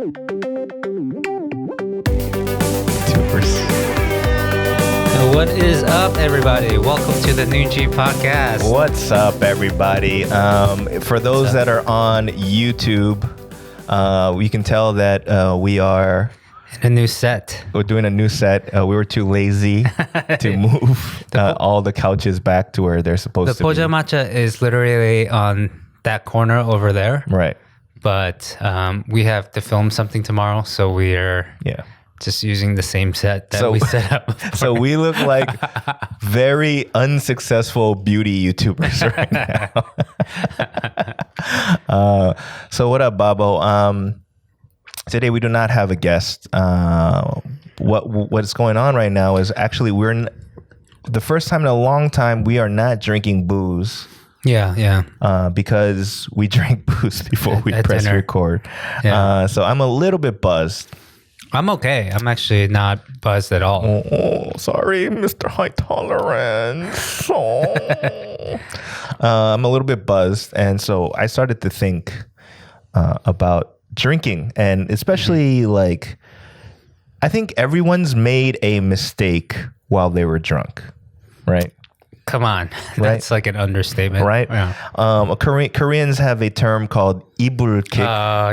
What is up, everybody? Welcome to the Noonchi Podcast. What's up, everybody? For those that are on YouTube, we can tell that we are in a new set. We're doing a new set. We were too lazy to move all the couches back to where they're supposed to be. The Pojamacha is literally on that corner over there. Right. But we have to film something tomorrow, so we're just using the same set that we set up before. So we look like very unsuccessful beauty YouTubers right now. So what up, Babo? Today we do not have a guest. What's going on right now is actually the first time in a long time we are not drinking booze. Yeah. Because we drank booze before we press record. Yeah. So I'm a little bit buzzed. I'm okay. I'm actually not buzzed at all. Oh, sorry, Mr. High Tolerance. Oh. I'm a little bit buzzed. And so I started to think about drinking. And especially I think everyone's made a mistake while they were drunk, right? Come on. That's like an understatement. Right? Yeah. Koreans have a term called ibulkik.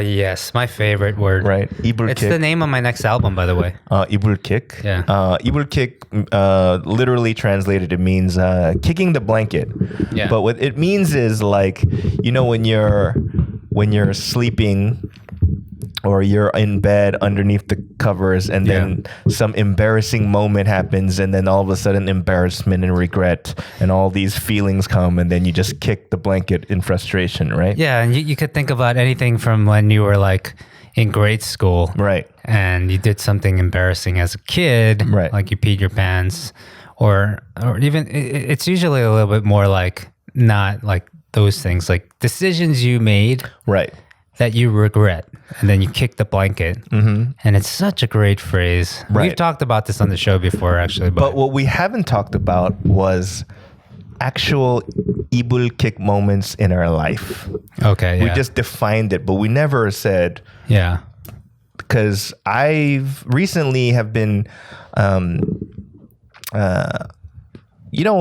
Yes. My favorite word. Right. Ibulkik. It's the name of my next album, by the way. Ibulkik. Yeah. Ibulkik, literally translated, it means kicking the blanket. Yeah. But what it means is when you're sleeping or you're in bed underneath the covers and then some embarrassing moment happens and then all of a sudden embarrassment and regret and all these feelings come and then you just kick the blanket in frustration, right? Yeah, and you could think about anything from when you were in grade school. Right. And you did something embarrassing as a kid. Right. Like you peed your pants or even it's usually a little bit more not like those things, like decisions you made. Right. That you regret, and then you kick the blanket. Mm-hmm. And it's such a great phrase. Right. We've talked about this on the show before, actually. But what we haven't talked about was actual ibul kick moments in our life. Okay, We just defined it, but we never said... Yeah. Because I've recently have been...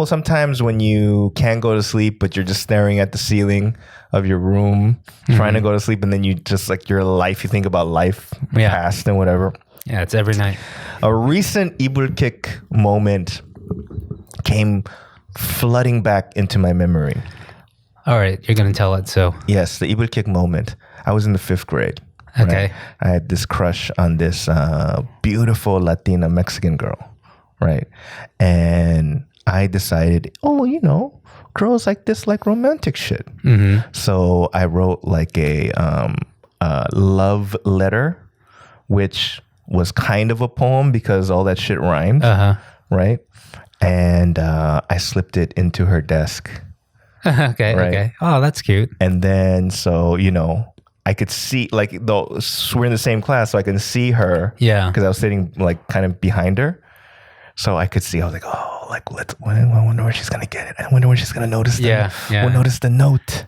sometimes when you can't go to sleep, but you're just staring at the ceiling of your room, trying to go to sleep, and then you just your life, you think about life past and whatever. Yeah, it's every night. A recent ibul kick moment came flooding back into my memory. All right, you're going to tell it, so. Yes, the ibul kick moment. I was in the 5th grade. Okay. Right? I had this crush on this beautiful Latina Mexican girl, right? And I decided, girls like this like romantic shit. Mm-hmm. So I wrote a love letter, which was kind of a poem because all that shit rhymed, right? And I slipped it into her desk. Okay, right? Okay. Oh, that's cute. And then, I could see, though we're in the same class, so I can see her. Yeah. Because I was sitting kind of behind her. So I could see, I was like, I wonder where she's going to get it. I wonder when she's going to notice We'll notice the note.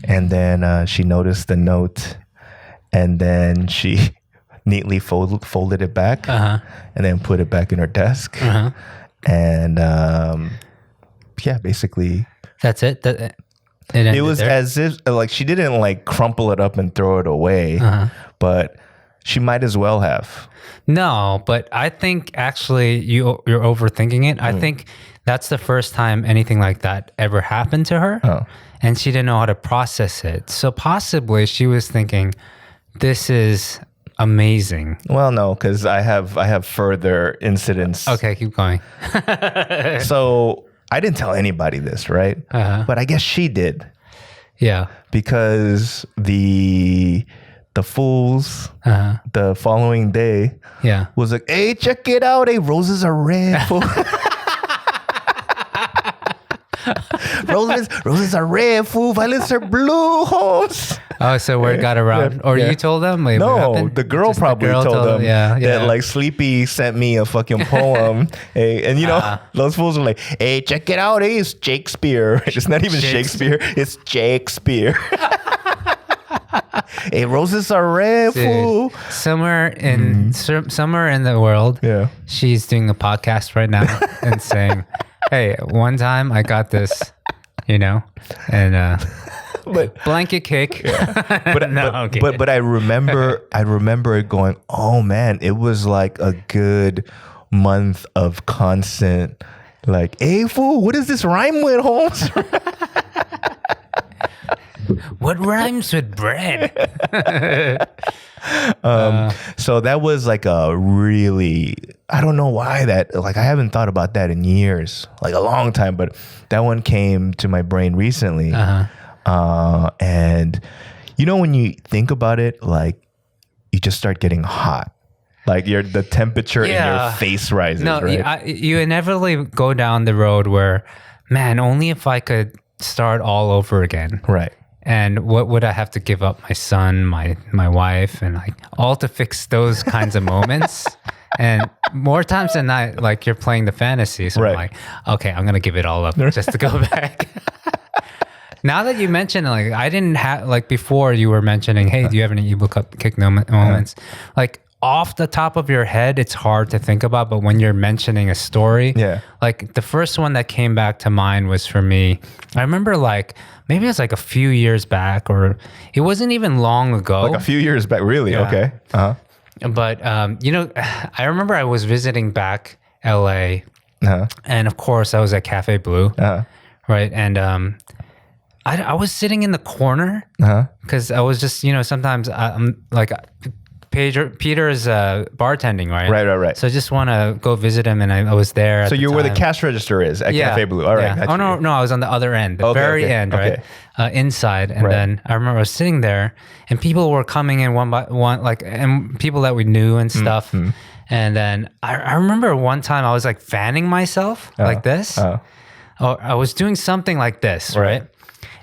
And then she noticed the note. And then she neatly folded it back. And then put it back in her desk. And basically. That's it? It was there? As if, she didn't crumple it up and throw it away. But she might as well have. No, but I think actually you're overthinking it. I think that's the first time anything like that ever happened to her. Oh. And she didn't know how to process it. So possibly she was thinking, this is amazing. Well, no, because I have further incidents. Okay, keep going. So I didn't tell anybody this, right? But I guess she did. Yeah. Because the fools the following day was like, hey, check it out. Hey, roses are red. Roses are red, fool. Violets are blue. Hoes. Oh, so word got around. Or you told them? Wait, no, the girl just probably told them that Sleepy sent me a fucking poem. Hey, and those fools were like, hey, check it out. Hey, it's Shakespeare. It's not even Shakespeare. It's Shakespeare. Hey, roses are red, fool. Somewhere in the world, she's doing a podcast right now and saying, "Hey, one time I got this, and but blanket cake." But I remember it going, oh man, it was like a good month of constant, like, hey fool, what does this rhyme with, Holmes? What rhymes with bread? So that was like a really, I don't know why that, like, I haven't thought about that in years, like a long time, but that one came to my brain recently. And when you think about it, like, you just start getting hot. Like the temperature in your face rises, right? You inevitably go down the road where, man, only if I could start all over again. Right. And what would I have to give up? My son, my wife, and like all to fix those kinds of moments. And more times than not, like, you're playing the fantasy. So I'm like, okay, I'm going to give it all up just to go back. Now that you mention, like, I didn't have, like, before you were mentioning, hey, do you have any evil kick moments? Like, off the top of your head, it's hard to think about. But when you're mentioning a story, like, the first one that came back to mind was, for me, I remember, like, maybe it was like a few years back, or it wasn't even long ago. Like a few years back, really? Yeah. Okay. But, I remember I was visiting back LA, and of course I was at Cafe Blue, right? And I was sitting in the corner because I was just, sometimes I'm like, Peter is bartending, right? Right. So I just want to go visit him, and I was there. So you're where the cash register is at Cafe Blue. All right. Yeah. Oh no, I was on the other end, the very end, right? Inside, and then I remember I was sitting there, and people were coming in one by one, like, and people that we knew and stuff. And then I remember one time I was like fanning myself like this. I was doing something like this, right?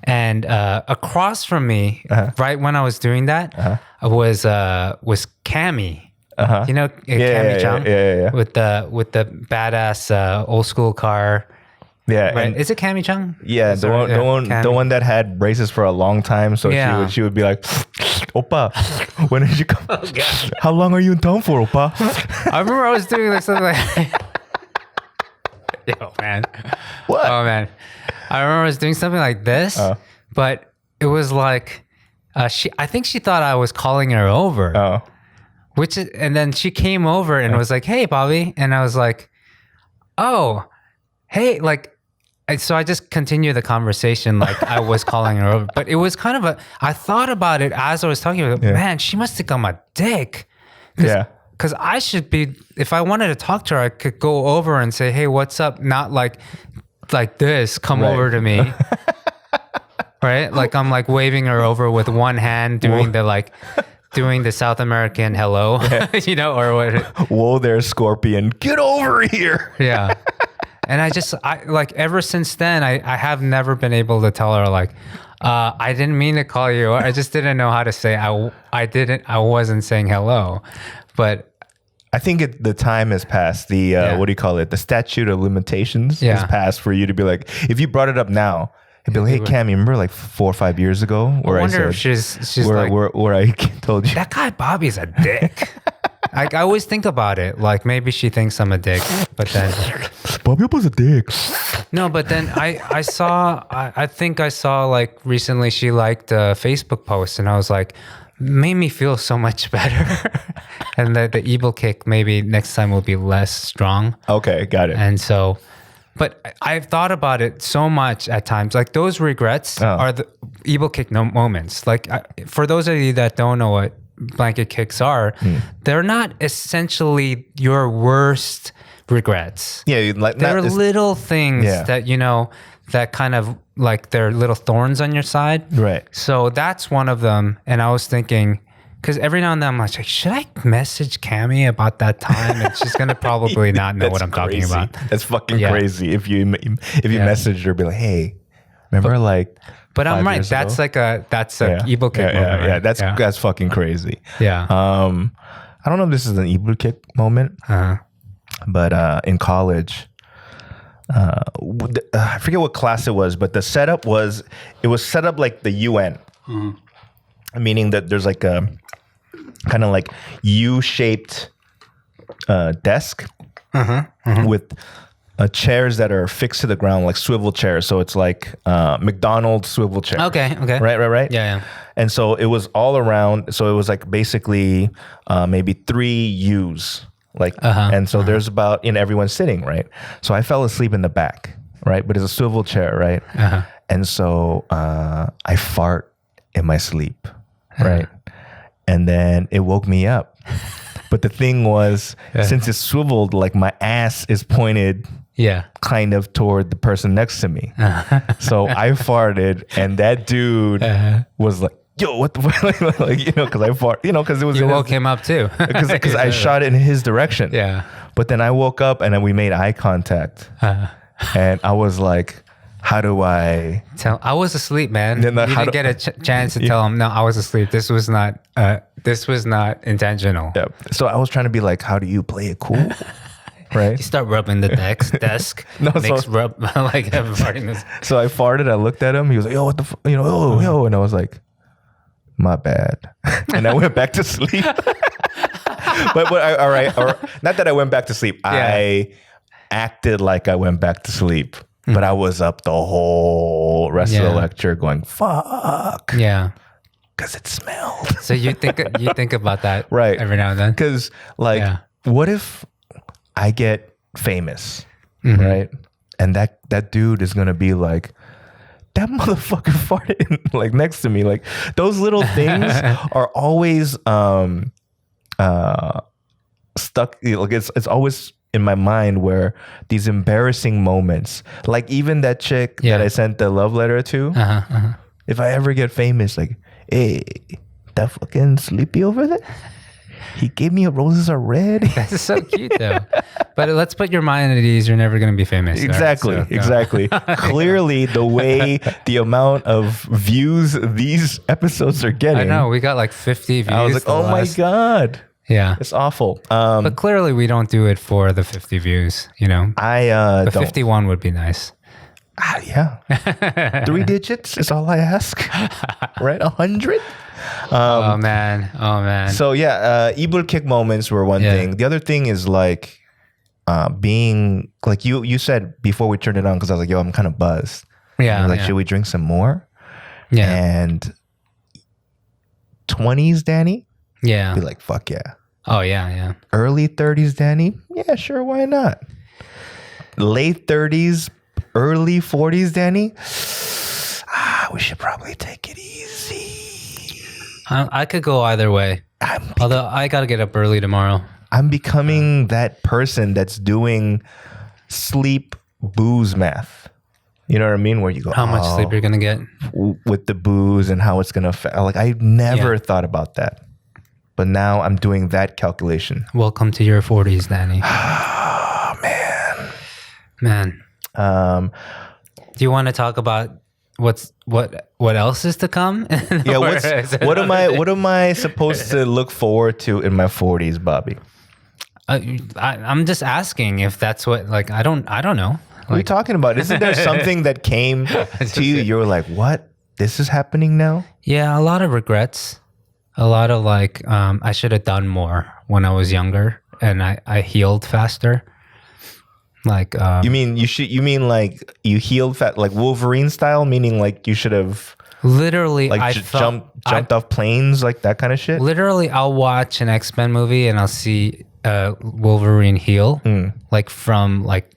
And across from me, right when I was doing that, was Cammy. Cammy Chung, with the badass old school car. Yeah, right. Is it Cammy Chung? Yeah, the one that had braces for a long time. So she would be like, "Oppa, when did you come? How long are you in town for, Oppa?" I remember I was doing like something like, yo man, what? Oh man. I remember I was doing something like this, but it was like, I think she thought I was calling her over. And then she came over and was like, "Hey, Bobby," and I was like, "Oh, hey," like, so I just continued the conversation like I was calling her over, but it was kind of I thought about it as I was talking about it. Man, she must think I'm a dick. Because I should be, if I wanted to talk to her, I could go over and say, "Hey, what's up?" Not like this, come over to me. Right? Like, I'm like waving her over with one hand, doing the South American hello, or what? Whoa there, Scorpion, get over here. Yeah. And I like, ever since then, I have never been able to tell her, like, I didn't mean to call you. I just didn't know how to say, I wasn't saying hello. But I think the time has passed. The what do you call it? The statute of limitations has passed for you to be like, if you brought it up now, it'd be like, "Hey, Cam, you remember like 4 or 5 years ago where I wonder if she's where I told you that guy Bobby's a dick." I always think about it, like, maybe she thinks I'm a dick, but then Bobby was a dick. No, but then I think I saw like recently she liked a Facebook post, and I was like, made me feel so much better. And the evil kick maybe next time will be less strong. Okay, got it. And so, but I've thought about it so much at times. Like, those regrets are the evil kick moments. Like, for those of you that don't know what blanket kicks are, they're not essentially your worst regrets. Yeah, like, they're little things that, that kind of like, they're little thorns on your side. Right. So that's one of them. And I was thinking, because every now and then I'm like, should I message Cammy about that time? And she's gonna probably not know what I'm talking about. That's fucking crazy. If you message her, be like, "Hey, remember like." But I'm right. That's ago? That's a evil kick moment. Yeah, that's fucking crazy. Yeah. I don't know if this is an evil kick moment, but in college, I forget what class it was, but the setup was set up like the UN. meaning that there's like a kind of like U-shaped desk with chairs that are fixed to the ground, like swivel chairs. So it's like McDonald's swivel chair. Okay. Right. Yeah. And so it was all around. So it was like basically maybe 3 U's. Like, and so there's about, everyone's sitting, right? So I fell asleep in the back, right? But it's a swivel chair, right? And so I fart in my sleep, right? And then it woke me up. But the thing was, since it's swiveled, like my ass is pointed kind of toward the person next to me. So I farted, and that dude was like, yo, what the fuck? Like, because I fart, because it was... You woke him up too. Because I shot in his direction. Yeah. But then I woke up, and then we made eye contact. And I was like, how do I... I was asleep, man. You didn't get a chance to tell him, no, I was asleep. This was not intentional. Yeah. So I was trying to be like, how do you play it cool? Right? You start rubbing the desk. Rub like farting this. So I farted. I looked at him. He was like, "Yo, what the yo?" And I was like, "My bad." And I went back to sleep. but all right. Not that I went back to sleep. Yeah. I acted like I went back to sleep, but I was up the whole rest of the lecture going, "Fuck." Yeah. Because it smelled. So you think about that right every now and then. Because what if I get famous, right? And that dude is gonna be like, that motherfucker farted like next to me. Like those little things are always stuck. Like it's always in my mind where these embarrassing moments, like even that chick that I sent the love letter to. If I ever get famous, like, hey, that fucking Sleepy over there, he gave me a roses are red. That's so cute though. But let's put your mind at ease. You're never going to be famous. Exactly. Right? So, exactly. Clearly, the amount of views these episodes are getting. I know. We got like 50 views. I was like, oh my God. Yeah. It's awful. But clearly we don't do it for the 50 views, The 51 would be nice. Yeah. 3 digits is all I ask. Right? 100? Oh man. So Ibul kick moments were one thing. The other thing is like being like you said before we turned it on, because I was like, yo, I'm kind of buzzed. Yeah. Like, should we drink some more? Yeah. And 20s Danny? Yeah. Be like, fuck yeah. Oh yeah. Early 30s Danny? Yeah, sure, why not? Late 30s, early 40s Danny? We should probably take it easy. I could go either way. Although I got to get up early tomorrow. I'm becoming that person that's doing sleep booze math. You know what I mean? Where you go, how much sleep you're going to get? With the booze and how it's going to affect. Like, I never thought about that. But now I'm doing that calculation. Welcome to your 40s, Danny. Oh, man. Do you want to talk about what else is to come? Yeah, what am I supposed to look forward to in my 40s, Bobby? I'm just asking if that's what, like, I don't know. What are you talking about? Isn't there something that came to you? You were like, what? This is happening now? Yeah, a lot of regrets. A lot of like, I should have done more when I was younger, and I healed faster. Like, you mean like you healed fat, like Wolverine style, meaning like you should have literally like jumped off planes, like that kind of shit. Literally, I'll watch an X-Men movie and I'll see Wolverine heal, like from like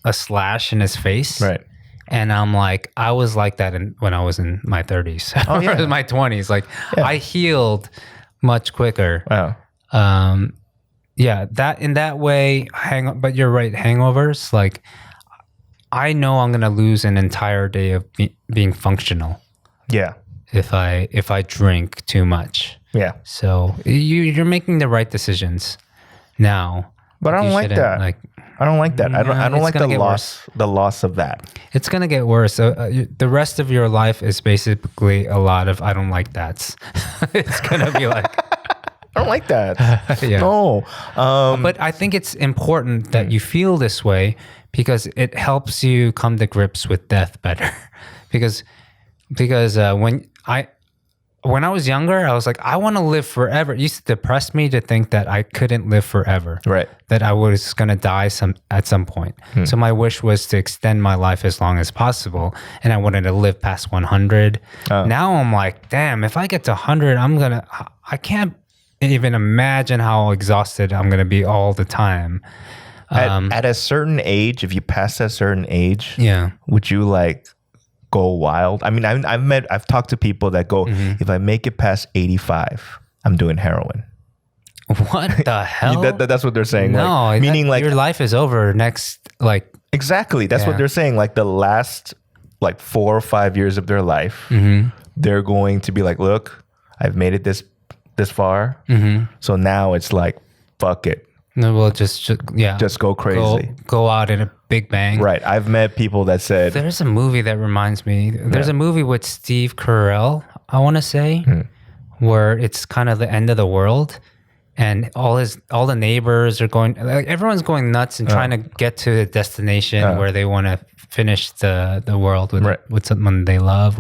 a slash in his face, right? And I'm like, I was like that when I was in my 30s, or my 20s. Like, I healed much quicker. Wow. Yeah, that in that way, but you're right, hangovers, like, I know I'm going to lose an entire day of being functional. Yeah. If I drink too much. Yeah. So you're making the right decisions now. But I don't like that. I don't like that. I don't like the loss of that. It's going to get worse. The rest of your life is basically a lot of I don't like that's. It's going to be like... I don't like that. Yeah. No. But I think it's important that you feel this way because it helps you come to grips with death better. because when when I was younger, I was like, I want to live forever. It used to depress me to think that I couldn't live forever. Right. That I was going to die at some point. So my wish was to extend my life as long as possible. And I wanted to live past 100. Now I'm like, damn, if I get to 100, I can't even imagine how exhausted I'm going to be all the time. At a certain age, if you pass that certain age, would you like go wild? I mean, I've talked to people that go, if I make it past 85, I'm doing heroin. What the hell? That's what they're saying. No, like, meaning like your life is over next, like exactly. That's what they're saying. Like the last like 4 or 5 years of their life, they're going to be like, look, I've made it this far. So now it's like, fuck it. No, well, just go crazy. Go out in a big bang. Right. I've met people that said... There's a movie that reminds me. There's a movie with Steve Carell, I want to say, where it's kind of the end of the world. And all the neighbors are going... Like, everyone's going nuts and trying to get to a destination where they want to finish the world with someone they love.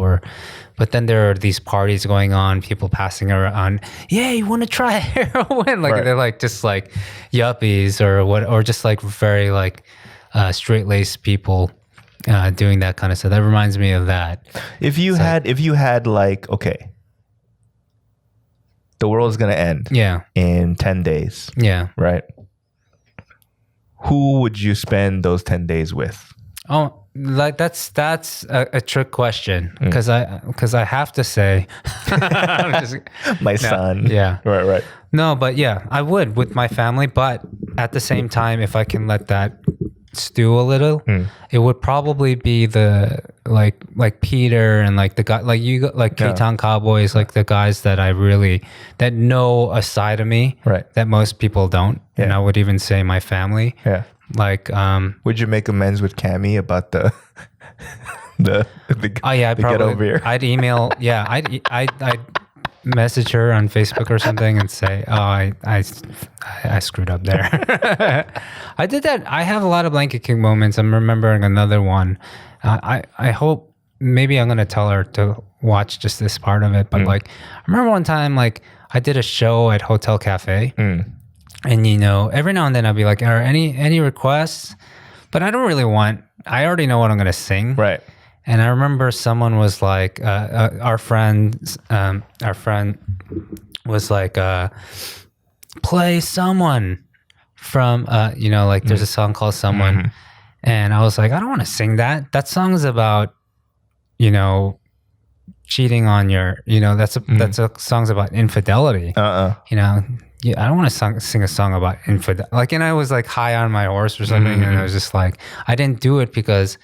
But then there are these parties going on, people passing around. Yeah, you want to try heroin? Like they're like just like yuppies or just like very like straight-laced people doing that kind of stuff. That reminds me of that. If you had like, okay, the world is gonna end. In 10 days. Right. Who would you spend those 10 days with? Oh. Like that's a trick question because I have to say my son. Right. No, but yeah, I would with my family, but at the same time, if I can let that stew a little, it would probably be the like Peter and like the guy like K-Town Cowboys, like the guys that that know a side of me that most people don't, and I would even say my family. Like, would you make amends with Cammy about the oh yeah, probably get over here? I'd email, I'd message her on Facebook or something and say, oh, I screwed up there. I did that. I have a lot of blanket kick moments. I'm remembering another one. I hope maybe I'm gonna tell her to watch just this part of it. But like, I remember one time like I did a show at Hotel Cafe. And every now and then I'll be like, are any requests? But I don't really I already know what I'm gonna sing. Right. And I remember someone was like, our friend was like, play Someone from, there's a song called Someone. And I was like, I don't want to sing that. That song is about, cheating on your, that's a song's about infidelity. I don't want to sing a song about infidel. Like, and I was like high on my horse or something, and I was just like, I didn't do it because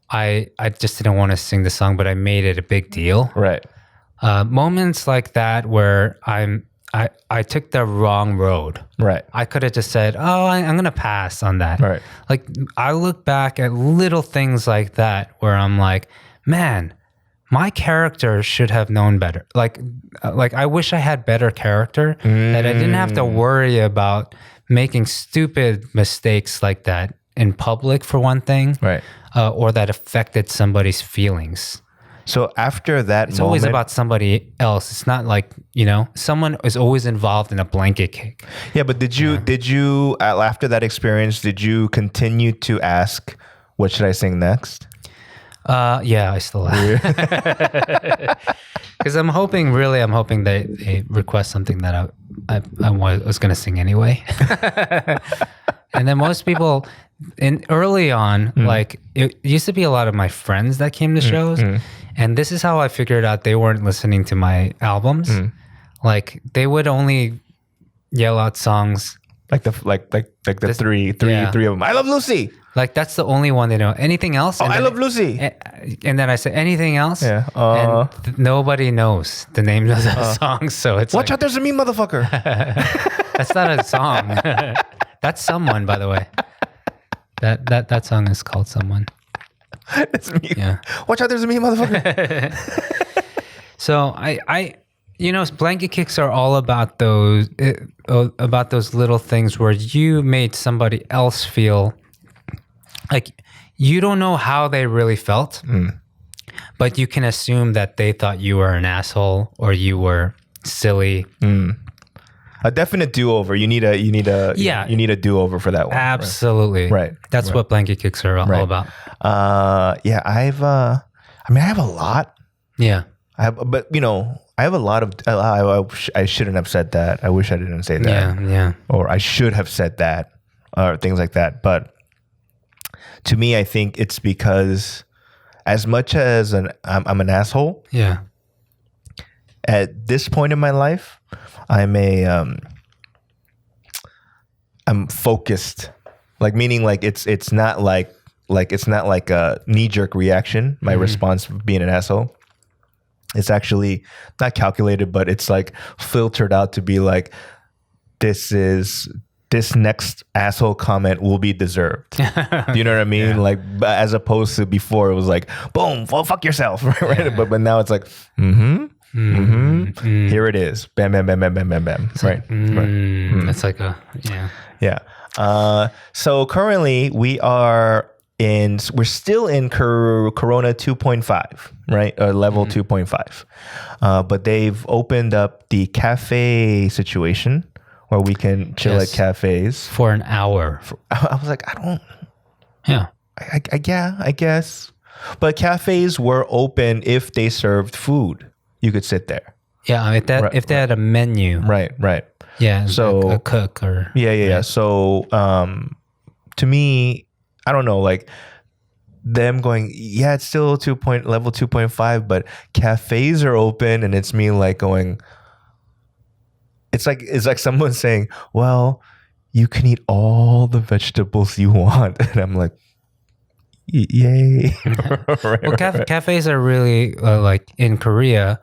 I just didn't want to sing the song, but I made it a big deal. Right. Moments like that where I took the wrong road. Right. I could have just said, oh, I'm gonna pass on that. Right. Like I look back at little things like that where I'm like, man, my character should have known better. Like I wish I had better character that I didn't have to worry about making stupid mistakes like that in public, for one thing, right? Or that affected somebody's feelings. So after that, it's always about somebody else. It's not like, someone is always involved in a blanket kick. Yeah, but did you after that experience, did you continue to ask, what should I sing next? Yeah, I still have. Because I'm hoping they request something that I was going to sing anyway. And then most people, early on, like it used to be a lot of my friends that came to shows, and this is how I figured out they weren't listening to my albums. Like they would only yell out songs like the three of them. I Love Lucy. Like that's the only one they know. Anything else? Oh, I Love Lucy. And then I say anything else. Yeah. And nobody knows the names of the songs. So it's watch out! There's a mean motherfucker. That's not a song. That's Someone, by the way. That song is called Someone. It's me. Yeah. Watch out! There's a mean motherfucker. So I blanket kicks are all about those little things where you made somebody else feel like you don't know how they really felt, but you can assume that they thought you were an asshole or you were silly. A definite do-over. You need a do-over for that one. Absolutely. Right. That's what blanket kicks are all about. Yeah, I have a lot. Yeah. I have a lot of. I shouldn't have said that. I wish I didn't say that. Yeah. Or I should have said that, or things like that. But to me, I think it's because, as much as I'm an asshole. Yeah. At this point in my life, I'm focused. Like, meaning like it's not like a knee-jerk reaction. My response being an asshole. It's actually not calculated, but it's like filtered out to be like, this next asshole comment will be deserved. Do you know what I mean? Yeah. Like, as opposed to before, it was like, boom, well, fuck yourself, right? Yeah. But now it's like, here it is, bam, bam, bam, bam, bam, bam, bam, it's right? Right. That's like yeah. So currently we're still in Corona 2.5, right? Level 2.5. But they've opened up the cafe situation where we can chill at cafes for an hour. I was like, Yeah. I guess. But cafes were open if they served food. You could sit there. Yeah, if they had a menu. Right. Yeah, so a cook or... Yeah. So to me, I don't know, like them going, yeah, it's still level 2.5, but cafes are open, and it's me like going, it's like someone saying, well, you can eat all the vegetables you want. And I'm like, yay. Cafes are really like in Korea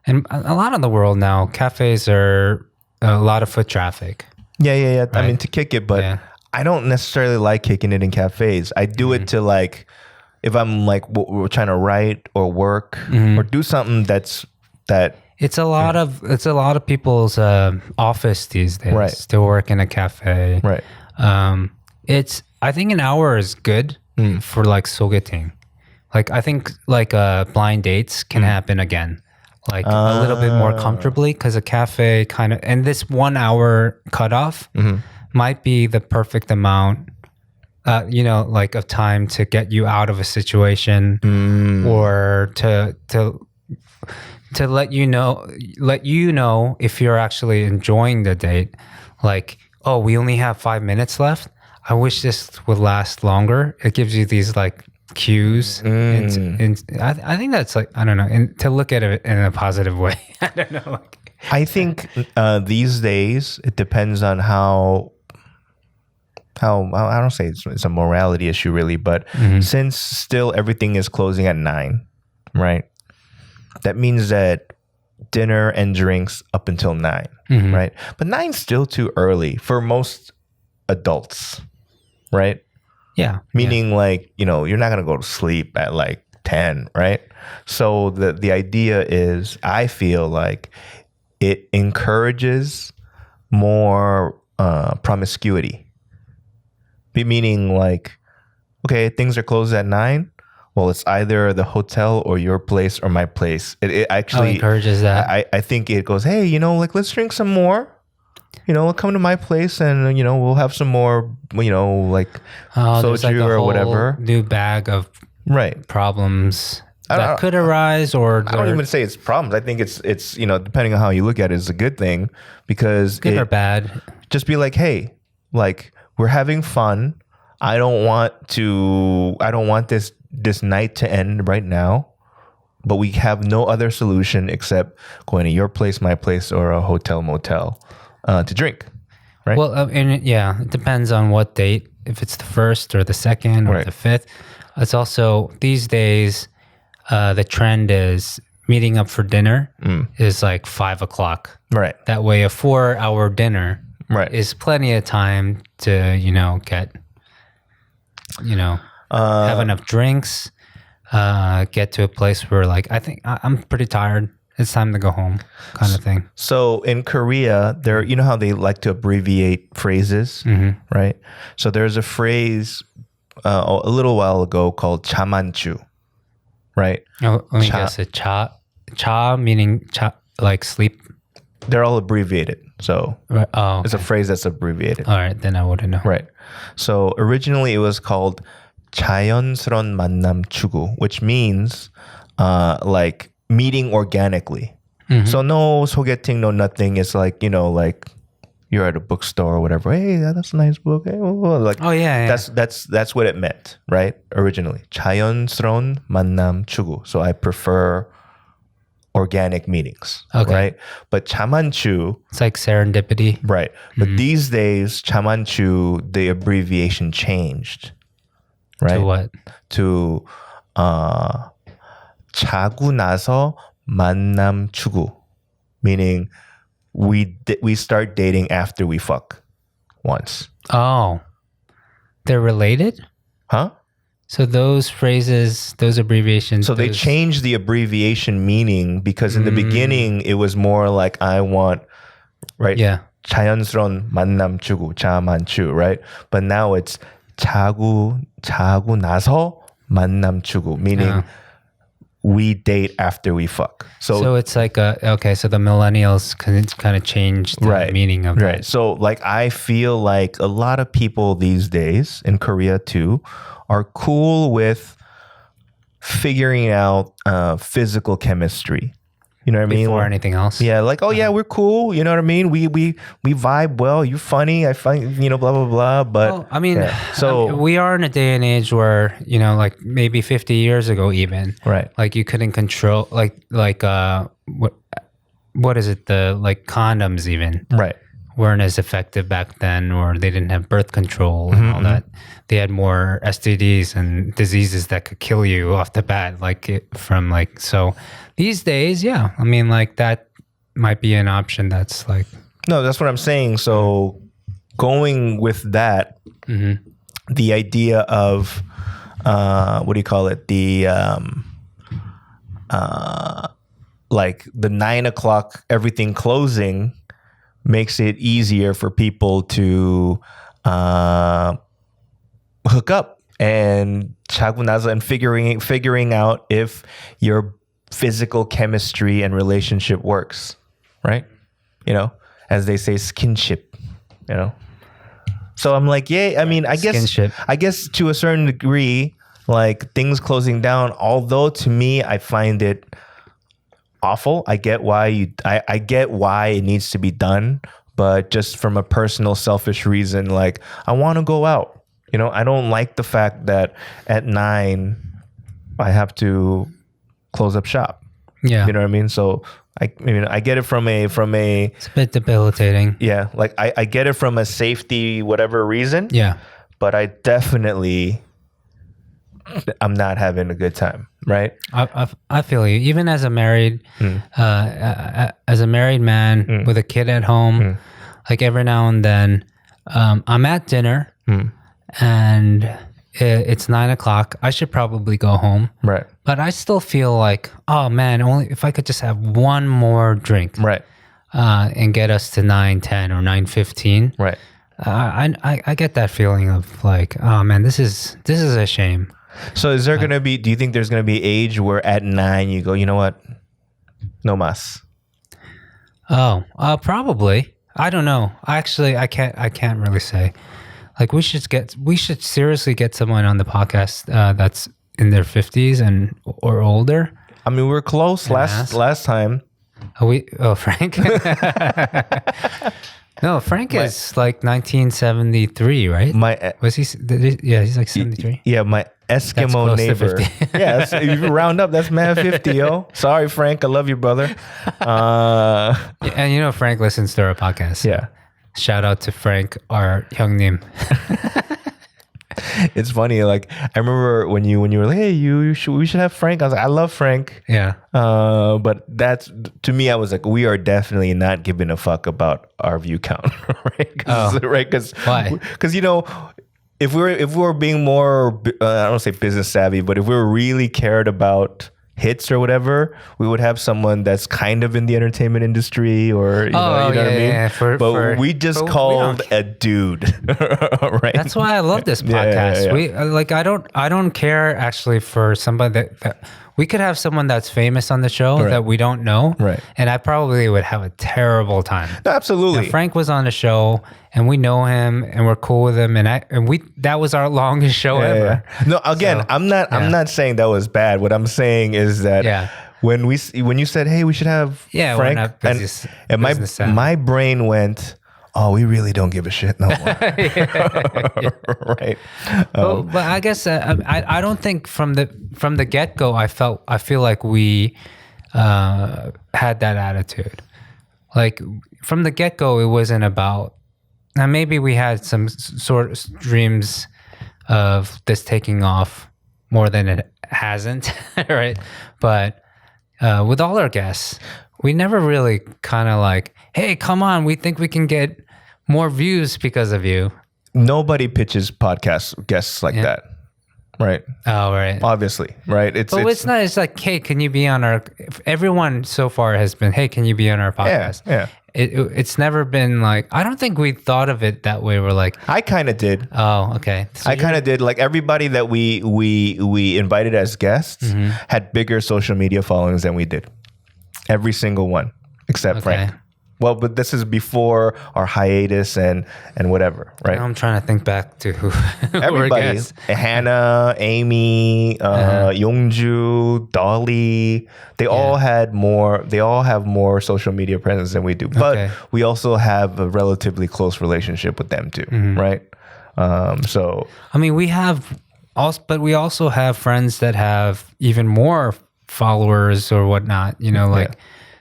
and a lot of the world now, cafes are a lot of foot traffic. Yeah. Right? I mean, to kick it, but I don't necessarily like kicking it in cafes. I do it to like, if I'm like, we're trying to write or work or do something that. It's a lot of people's office these days. Right. To work in a cafe. Right. I think an hour is good for like sogeting. Like I think like blind dates can happen again. Like a little bit more comfortably, because a cafe kind of, and this 1 hour cutoff might be the perfect amount, like of time to get you out of a situation or to let you know if you're actually enjoying the date. Like, oh, we only have 5 minutes left. I wish this would last longer. It gives you these like cues. And I think that's like, I don't know, and to look at it in a positive way. I don't know. Like, I think these days it depends on how I don't say it's a morality issue really, but since still everything is closing at 9, right? That means that dinner and drinks up until 9, right? But 9's still too early for most adults, right? Yeah. Meaning like, you're not going to go to sleep at like 10, right? So the idea is, I feel like it encourages more promiscuity. Meaning like, okay, things are closed at 9. Well, it's either the hotel or your place or my place. It actually encourages that. I think it goes, hey, like let's drink some more. Come to my place and we'll have some more. Like soju like or whatever. New bag of problems that could arise, or I don't even say it's problems. I think it's depending on how you look at it, it's a good thing, because good or bad. Just be like, hey, like we're having fun. I don't want this night to end right now, but we have no other solution except going to your place, my place, or a hotel motel to drink, right? Well, it depends on what date. If it's the 1st or the 2nd or the 5th. It's also these days the trend is meeting up for dinner is like 5 o'clock. Right. That way, a 4-hour dinner is plenty of time to get have enough drinks, get to a place where like, I think I'm pretty tired. It's time to go home, kind of thing. So in Korea, you know how they like to abbreviate phrases, right? So there's a phrase a little while ago called chamanchu, right? Oh, let me guess it. Cha meaning like sleep. They're all abbreviated. So Right. Oh, it's a phrase that's abbreviated. all right. Then I wouldn't know. Right. So originally it was called 자연스러운 만남 추구, which means like meeting organically. So no 소개팅, no nothing. It's like, like you're at a bookstore or whatever. Hey, that's a nice book. Hey, like, Oh yeah. that's what it meant, right? Originally, 자연스러운 만남 추구. So I prefer organic meetings, Okay. right? But 자만추, It's like serendipity. right? But these days, 자만추, the abbreviation changed, right? To what? To 자고 나서 만남 추구, meaning we start dating after we fuck once. Oh, they're related? Huh? So those phrases, those abbreviations. So they changed the abbreviation meaning because in the beginning it was more like I want, right? Yeah. 자연스러운 만남 추구, 자만추, right? But now it's 자고 나서 만남 추구, meaning we date after we fuck. So it's like so the millennials kind of changed the meaning of right. that. So like I feel like a lot of people these days in Korea too are cool with figuring out physical chemistry. You know what I mean? Before anything else. Yeah, like, oh yeah, we're cool. You know what I mean? We vibe well. You're funny. I find, blah, blah, blah. But Well, I mean, so we are in a day and age where, like maybe 50 years ago even, right. like you couldn't control, what is it? The like condoms even Right. weren't as effective back then, or they didn't have birth control and all that. They had more STDs and diseases that could kill you off the bat, so these days, yeah. I mean, like that might be an option that's like... No, that's what I'm saying. So going with that, the idea of, what do you call it? The, like the 9 o'clock, everything closing makes it easier for people to hook up and 자고 나서 and figuring out if your physical chemistry and relationship works, right? As they say, skinship, So I'm like, yeah, I mean, I guess to a certain degree, like things closing down, although to me, I find it awful. I get why I get why it needs to be done, but just from a personal selfish reason, like I want to go out. I don't like the fact that at 9 I have to close up shop. Yeah. You know what I mean? So I get it from a it's a bit debilitating. Yeah, like I get it from a safety whatever reason. Yeah. But I'm not having a good time, right? I feel you. Even as a married man with a kid at home, like every now and then, I'm at dinner and it's 9 o'clock. I should probably go home, right? But I still feel like, oh man, only if I could just have one more drink, right, and get us to 9:10 or 9:15, right? I get that feeling of like, oh man, this is a shame. So is there going to be, do you think there's going to be age where at 9 you go, you know what? No mas. Oh, probably. I don't know. Actually, I can't really say. Like we should seriously get someone on the podcast that's in their 50s or older. I mean, we're close last time. Frank? No, Frank is like 1973, right? Was he? Yeah, he's like 73. Yeah, my Eskimo neighbor. Yeah, if you round up, that's man 50, yo. Sorry, Frank. I love you, brother. And Frank listens to our podcast. So. Yeah. Shout out to Frank, our 형님. It's funny. Like I remember when you were like, "Hey, we should have Frank." I was like, "I love Frank." Yeah. But that's to me. I was like, we are definitely not giving a fuck about our view count, right? Because why? Because if we're being more, I don't say business savvy, but if we were really cared about hits or whatever, we would have someone that's kind of in the entertainment industry or you know what I mean. Yeah, we just called a dude, right? That's why I love this podcast. I don't care actually for somebody that we could have someone that's famous on the show that we don't know. Right. And I probably would have a terrible time. No, absolutely. Now, Frank was on the show and we know him and we're cool with him. And that was our longest show ever. Yeah. No, again, I'm not saying that was bad. What I'm saying is that when you said, hey, we should have Frank, and my brain went, oh, we really don't give a shit no more. Right. But I guess I don't think from the get-go I feel like we had that attitude. Like from the get-go, it wasn't about. Now maybe we had some sort of dreams of this taking off more than it hasn't, right? But with all our guests, we never really kind of like, hey, come on, we think we can get more views because of you. Nobody pitches podcast guests like that, right? Oh, right. Obviously, right? It's not. It's like, hey, can you be on our? Everyone so far has been, hey, can you be on our podcast? Yeah. It's never been like. I don't think we thought of it that way. We're like, I kind of did. Oh, okay. So I kind of did. Like everybody that we invited as guests had bigger social media followings than we did. Every single one, except Frank. Well, but this is before our hiatus and whatever, right? Now I'm trying to think back to who everybody. Hannah, Amy, Yongju, Dolly. They all have more social media presence than we do. But we also have a relatively close relationship with them too, right? So I mean, we also have friends that have even more followers or whatnot,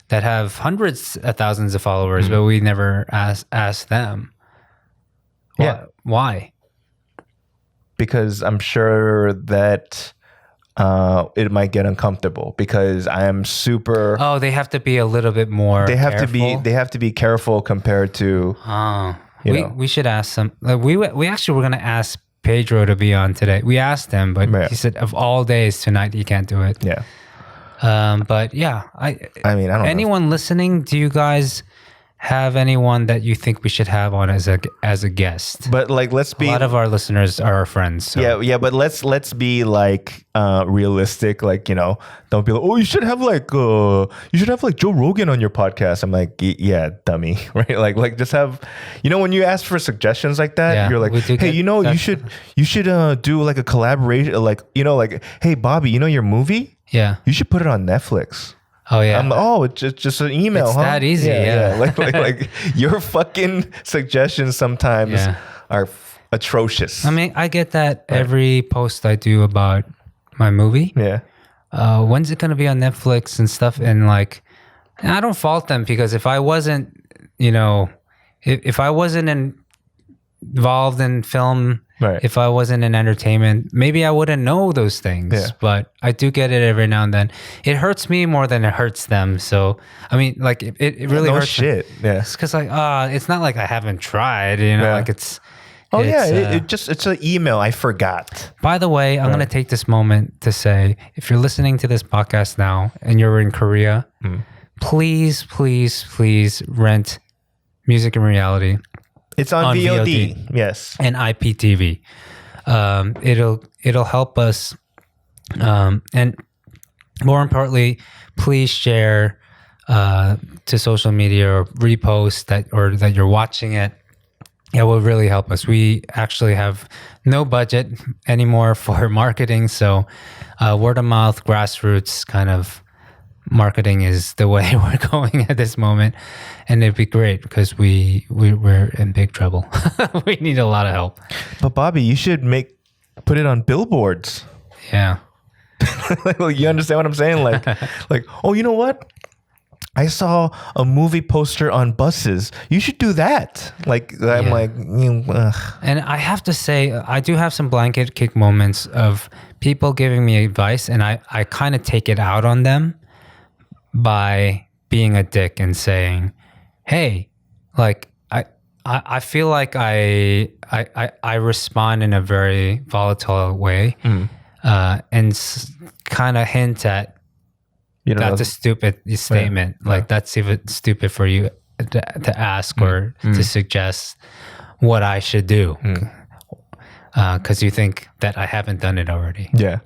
that have hundreds of thousands of followers, but we never ask them. Why? Because I'm sure that it might get uncomfortable because I am super. Oh, they have to be a little bit more. They have to be careful compared to. We should ask them. Like we actually were gonna ask Pedro to be on today. We asked him, but he said of all days tonight he can't do it. Yeah. But yeah, I mean, I don't anyone know. listening, do you guys have anyone that you think we should have on as a guest? But like, a lot of our listeners are our friends. So. Yeah. But let's be like realistic. Like, don't be like, oh, you should have like Joe Rogan on your podcast. I'm like, yeah, dummy, right? Like just have, when you ask for suggestions like that, you're like, hey, you should do like a collaboration, like hey, Bobby, your movie. Yeah, you should put it on Netflix. Oh yeah. I'm like, it's just an email. It's that easy. Yeah. Like your fucking suggestions sometimes are atrocious. I mean, I get that every post I do about my movie. Yeah. When's it gonna be on Netflix and stuff? And like, I don't fault them because if I wasn't, if I wasn't involved in film. Right. If I wasn't in entertainment, maybe I wouldn't know those things. Yeah. But I do get it every now and then. It hurts me more than it hurts them. So I mean, like it really hurts. Shit. Yeah. It's because it's not like I haven't tried. Like it's. It's an email. I forgot. By the way, I'm gonna take this moment to say, if you're listening to this podcast now and you're in Korea, please, please, please rent Music and Reality. It's on VOD. Yes. And IPTV. It'll help us. And more importantly, please share to social media or repost that you're watching it. It will really help us. We actually have no budget anymore for marketing. So word of mouth, grassroots kind of marketing is the way we're going at this moment, and it'd be great because we're in big trouble. We need a lot of help. But Bobby, you should put it on billboards. Yeah. You understand what I'm saying? Like, oh, you know what? I saw a movie poster on buses. You should do that. I'm like, and I have to say, I do have some blanket kick moments of people giving me advice, and I kind of take it out on them by being a dick and saying, hey, like I feel like I respond in a very volatile way, and kind of hint at that's a stupid statement. Yeah. Like that's even stupid for you to ask or to suggest what I should do, because you think that I haven't done it already. Yeah.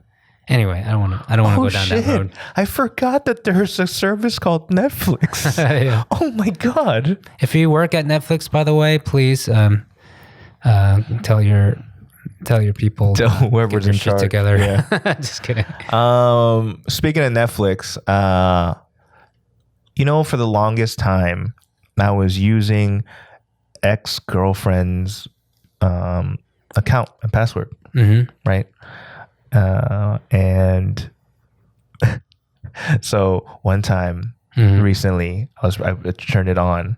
Anyway, I don't want to go down that road. I forgot that there's a service called Netflix. Yeah. Oh my God. If you work at Netflix, by the way, please tell your people, tell whoever's in charge together. Yeah. Just kidding. Speaking of Netflix, for the longest time, I was using ex-girlfriend's account and password, right? And so one time recently, I turned it on,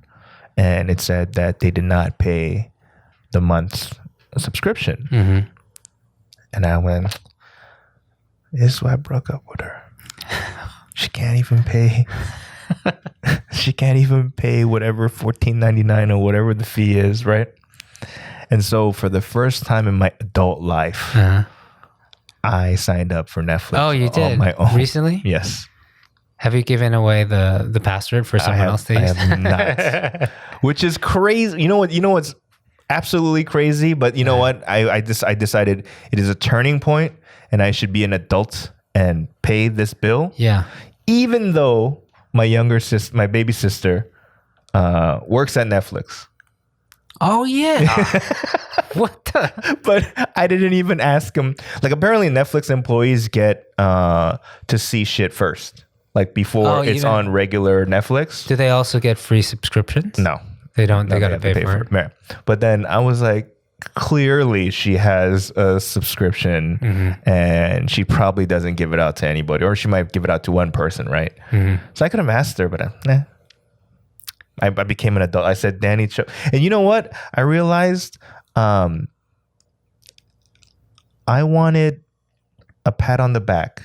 and it said that they did not pay the month's subscription, and I went, "This is why I broke up with her. She can't even pay." She can't even pay whatever $14.99 or whatever the fee is, right? And so for the first time in my adult life, I signed up for Netflix. Oh, you did? On my own. Recently? Yes. Have you given away the password for someone else to use? I have not. Which is crazy. You know what's absolutely crazy? But you know what? I decided it is a turning point, and I should be an adult and pay this bill. Yeah. Even though my baby sister, works at Netflix. Oh yeah. What the? But I didn't even ask him. Like, apparently Netflix employees get to see shit first, like before it's on regular Netflix. Do they also get free subscriptions? No, they don't. They gotta pay for it. Yeah. But then I was like, clearly she has a subscription, and she probably doesn't give it out to anybody, or she might give it out to one person, right? So I could have asked her, but I became an adult. I said, Danny, and you know what? I realized I wanted a pat on the back.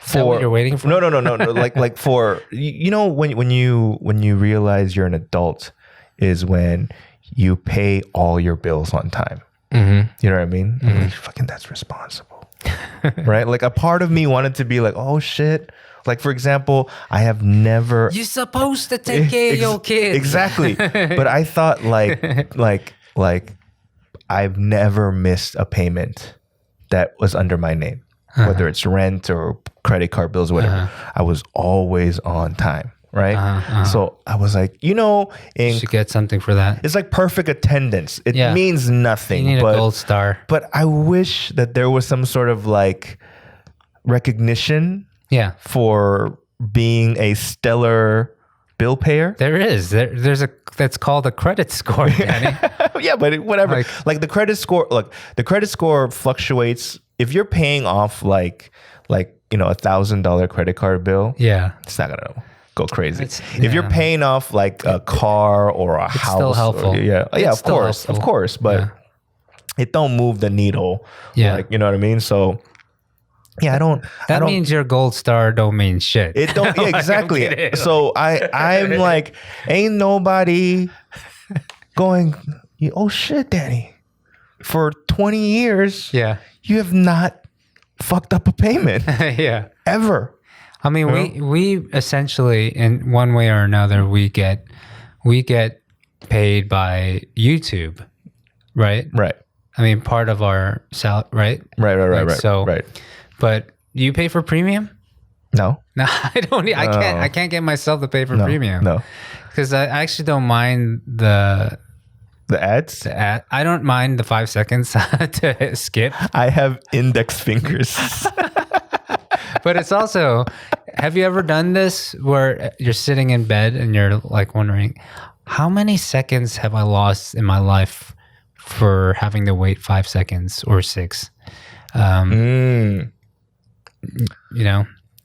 Is that what you're waiting for? No. like for when you realize you're an adult is when you pay all your bills on time. You know what I mean? Like, fucking, that's responsible. Right? Like, a part of me wanted to be like, oh shit. Like, for example, I have never... You're supposed to take care of your kids. Exactly. But I thought like I've never missed a payment that was under my name. Whether it's rent or credit card bills or whatever. I was always on time. Right? So I was like, you should get something for that. It's like perfect attendance. It means nothing. You need a gold star. But I wish that there was some sort of like recognition for being a stellar bill payer. There is. There's that's called a credit score, Danny. Yeah, but whatever. Like the credit score, look, the credit score fluctuates. If you're paying off like $1,000 credit card bill, it's not gonna go crazy. If you're paying off like a car or a house, still helpful. Of course, but it don't move the needle. Like, you know what I mean? So I don't. That means your gold star don't mean shit. It don't. Yeah, exactly. So I'm like, ain't nobody going, oh shit, Danny, for 20 years, you have not fucked up a payment. Ever. I mean, we essentially, in one way or another, we get paid by YouTube, right? Right. I mean, part of our salary, right? Right. So, but do you pay for premium? No. No, I don't. I can't get myself to pay for premium. No, because I actually don't mind the ads. I don't mind the 5 seconds to skip. I have index fingers. But it's also, have you ever done this where you're sitting in bed and you're like wondering, how many seconds have I lost in my life for having to wait 5 seconds or 6?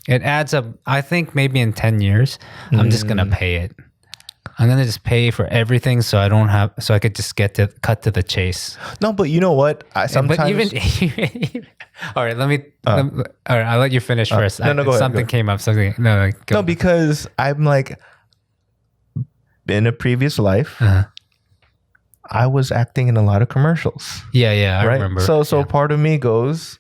It adds up. I think maybe in 10 years, I'm just going to pay it. I'm going to just pay for everything so I could just cut to the chase. No, but you know what? Sometimes. But even all right, all right, I'll let you finish first. Go ahead. Something came up. No, because I'm like, in a previous life, I was acting in a lot of commercials. Yeah, I remember. So part of me goes,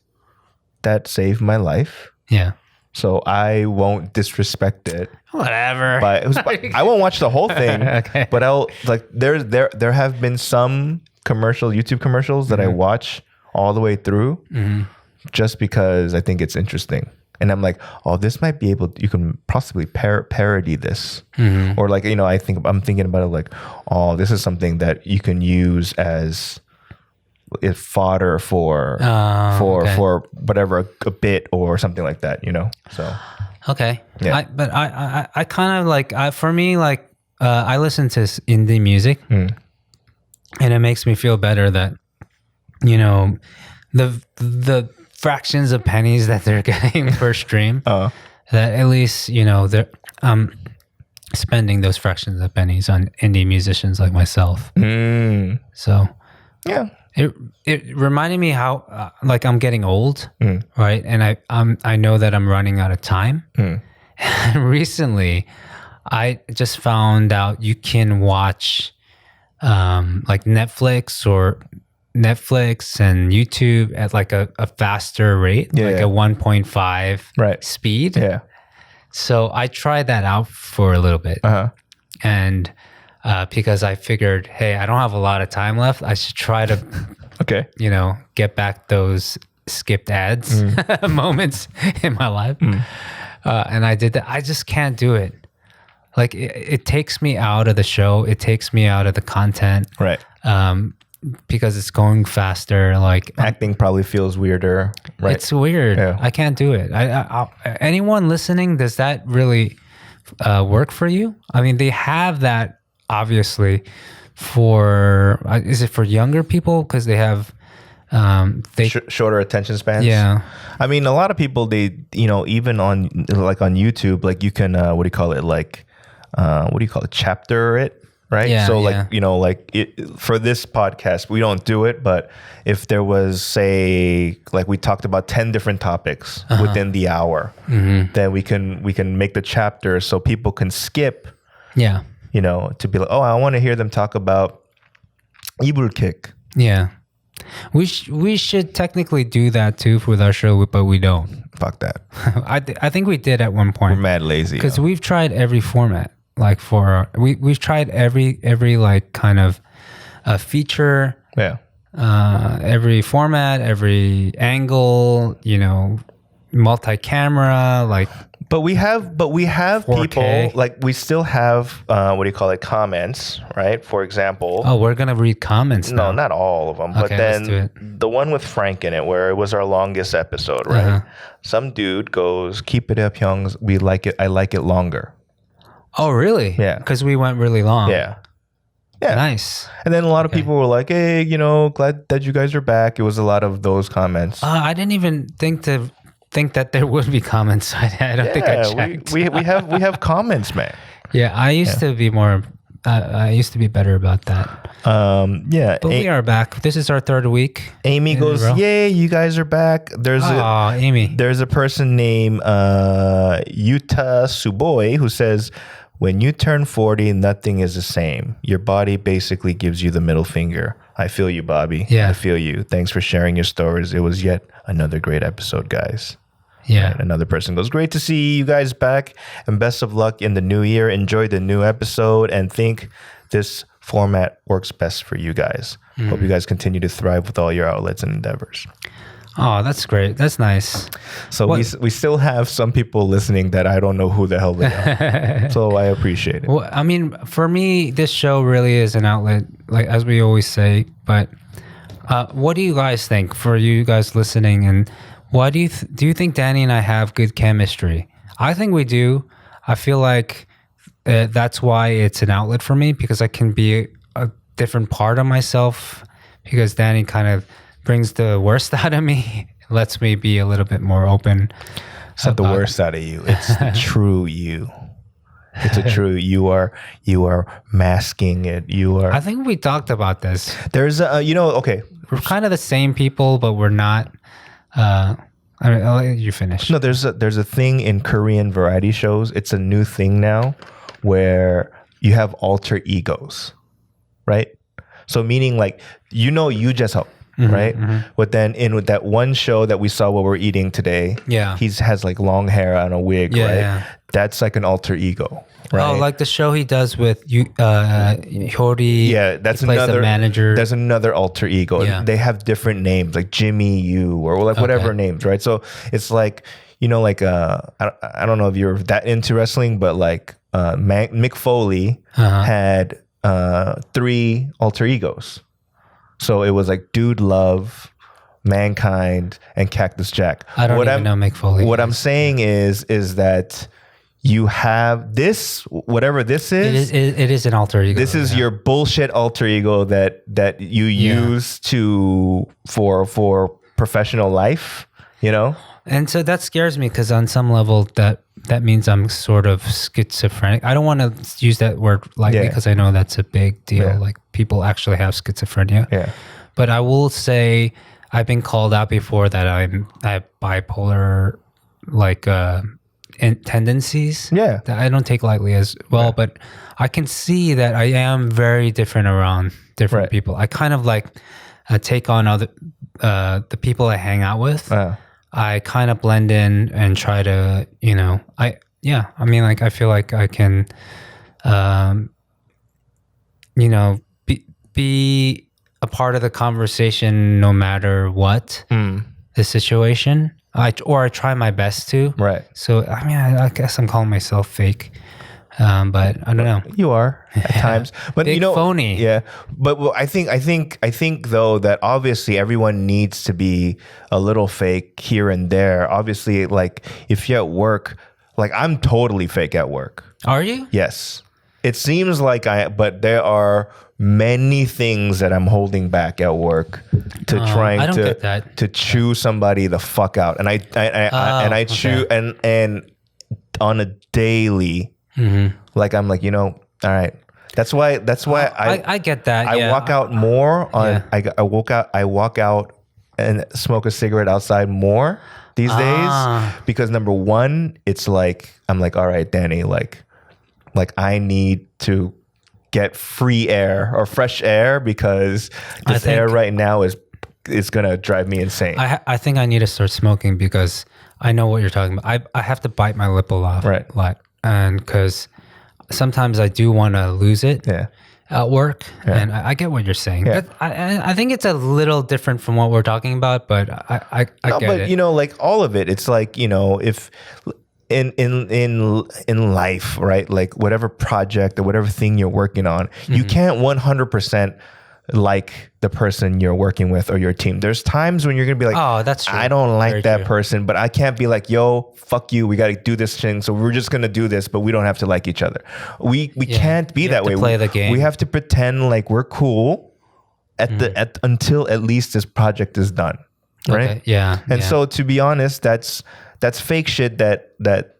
that saved my life. Yeah. So I won't disrespect it. Whatever. But I won't watch the whole thing. Okay. But I'll like there have been some YouTube commercials that I watch all the way through. just because I think it's interesting. And I'm like, oh, this might be you can possibly parody this. Or like, I'm thinking about it like, oh, this is something that you can use as fodder for whatever, a bit or something like that, so. Okay. Yeah. I kind of like, for me, like, I listen to indie music and it makes me feel better that, the fractions of pennies that they're getting per stream, that at least, they're spending those fractions of pennies on indie musicians like myself. So yeah, it reminded me how like I'm getting old, right? And I know that I'm running out of time. And recently I just found out you can watch like Netflix and YouTube at like a faster rate, like a 1.5 speed. Yeah. So I tried that out for a little bit. And because I figured, hey, I don't have a lot of time left. I should try to, get back those skipped ads moments in my life. And I did that. I just can't do it. Like it takes me out of the show. It takes me out of the content. Right. Because it's going faster. Like acting probably feels weirder. Right. It's weird. Yeah. I can't do it. Anyone listening, does that really work for you? I mean, they have that obviously for, is it for younger people? Because they have shorter attention spans. Yeah. I mean, a lot of people, they, even on YouTube, like you can, chapter it. Right. Yeah, so for this podcast, we don't do it. But if there was, say, like we talked about 10 different topics within the hour, then we can make the chapter so people can skip. Yeah. To be like, oh, I want to hear them talk about Ibul Kick. Yeah. We should technically do that too with our show, but we don't. Fuck that. I think we did at one point. We're mad lazy. Because we've tried every format. Like we've tried every like kind of feature, every format, every angle, multi-camera, like. But we have 4K. People, like we still have comments, right? For example. Oh, we're gonna read comments now. No, not all of them. Okay, but then the one with Frank in it, where it was our longest episode, right? Some dude goes, "Keep it up, Hyungs. We like it. I like it longer." Oh, really? Yeah. Because we went really long. Yeah. Nice. And then a lot of people were like, hey, glad that you guys are back. It was a lot of those comments. I didn't even think that there would be comments. I don't think I checked. we have comments, man. Yeah, I used to be more. I used to be better about that. But we are back. This is our third week. Amy goes, yay, you guys are back. Amy. There's a person named Yuta Suboi who says, when you turn 40, nothing is the same. Your body basically gives you the middle finger. I feel you, Bobby. Yeah. I feel you. Thanks for sharing your stories. It was yet another great episode, guys. Yeah. Right. Another person goes, great to see you guys back and best of luck in the new year. Enjoy the new episode and think this format works best for you guys. Hope you guys continue to thrive with all your outlets and endeavors. Oh, that's great. That's nice. So we still have some people listening that I don't know who the hell they are. So I appreciate it. Well, I mean, for me, this show really is an outlet, like as we always say. But what do you guys think? For you guys listening, and why do you think Danny and I have good chemistry? I think we do. I feel like that's why it's an outlet for me, because I can be a different part of myself, because Danny kind of brings the worst out of me, lets me be a little bit more open. It's not the worst out of you. It's the true you. It's a true you are masking it. You are. I think we talked about this. There's okay. We're kind of the same people, but we're not. I'll let you finish. No, there's a thing in Korean variety shows. It's a new thing now, where you have alter egos, right? So meaning like Yoo Jae-seok. right? But then in that one show that we saw what we're eating today, he has like long hair and a wig, right? Yeah. That's like an alter ego, right? Oh, like the show he does with Hyori. Yeah, that's another manager. There's another alter ego. Yeah. They have different names, like Jimmy Yu or like whatever names, right? So it's like, you know, like I don't know if you're that into wrestling, but like Mick Foley had 3 alter egos. So it was like Dude Love, Mankind, and Cactus Jack. I don't even know Mick Foley. What I'm saying is that you have this, whatever this is. It is an alter ego. This is your bullshit alter ego that you use for professional life, you know? And so that scares me because on some level that means I'm sort of schizophrenic. I don't want to use that word lightly because I know that's a big deal. Yeah. Like people actually have schizophrenia. Yeah. But I will say I've been called out before that I have bipolar like tendencies. Yeah. That I don't take lightly as well. Yeah. But I can see that I am very different around different people. I kind of like take on other the people I hang out with. I kind of blend in and try to, you know, I mean, like, I feel like I can, you know, be a part of the conversation no matter what the situation. I try my best to. Right. So, I mean, I guess I'm calling myself fake. But I don't know. You are at times, but Big you know, phony. Yeah. But well, I think though that obviously everyone needs to be a little fake here and there. Obviously, like if you're at work, like I'm totally fake at work. Are you? Yes. It seems like but there are many things that I'm holding back at work to trying to chew somebody the fuck out, and I chew and on a daily. Like I'm like, you know, all right. That's why I get that. I walk out more on. I walk out and smoke a cigarette outside more these days because number one, it's like I'm like, all right, Danny, like I need to get free air or fresh air because this air right now is gonna drive me insane. I think I need to start smoking because I know what you're talking about. I have to bite my lip a lot. And because sometimes I do want to lose it at work. And I get what you're saying. Yeah. I think it's a little different from what we're talking about, but I get it. You know, like all of it, it's like, you know, if in life, right? Like whatever project or whatever thing you're working on, you can't 100% like the person you're working with or your team. There's times when you're gonna be like, oh, that's true. I don't like that person, but I can't be like, yo, fuck you, we gotta do this thing, so we're just gonna do this, but we don't have to like each other. We can't be that way. Play the game. We have to pretend like we're cool until at least this project is done. Right? Okay. Yeah. And so to be honest, that's fake shit that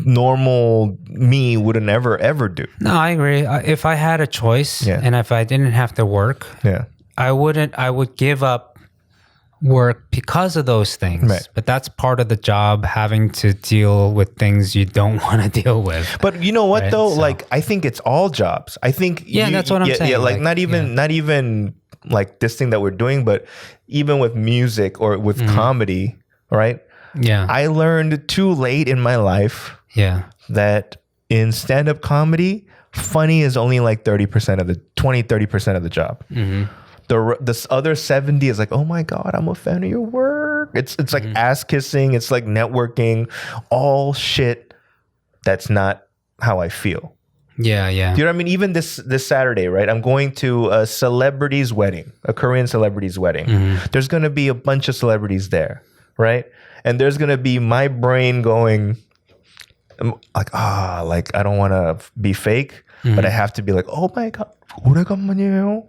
normal me wouldn't ever do. No, I agree. If I had a choice and if I didn't have to work, I would give up work because of those things. Right. But that's part of the job, having to deal with things you don't want to deal with. But you know what though? So, like I think it's all jobs. I think that's what I'm saying. Yeah, like not even like this thing that we're doing, but even with music or with comedy, right? Yeah. I learned too late in my life that in stand-up comedy, funny is only like 30% of the 30% of the job. This other 70 is like, oh my God, I'm a fan of your work. It's like ass kissing. It's like networking, all shit. That's not how I feel. Yeah. Do you know what I mean? Even this Saturday, right? I'm going to a celebrity's wedding, a Korean celebrity's wedding. There's going to be a bunch of celebrities there, right? And there's going to be my brain going like, like I don't want to be fake, but I have to be like, oh my God, 오래간만이에요.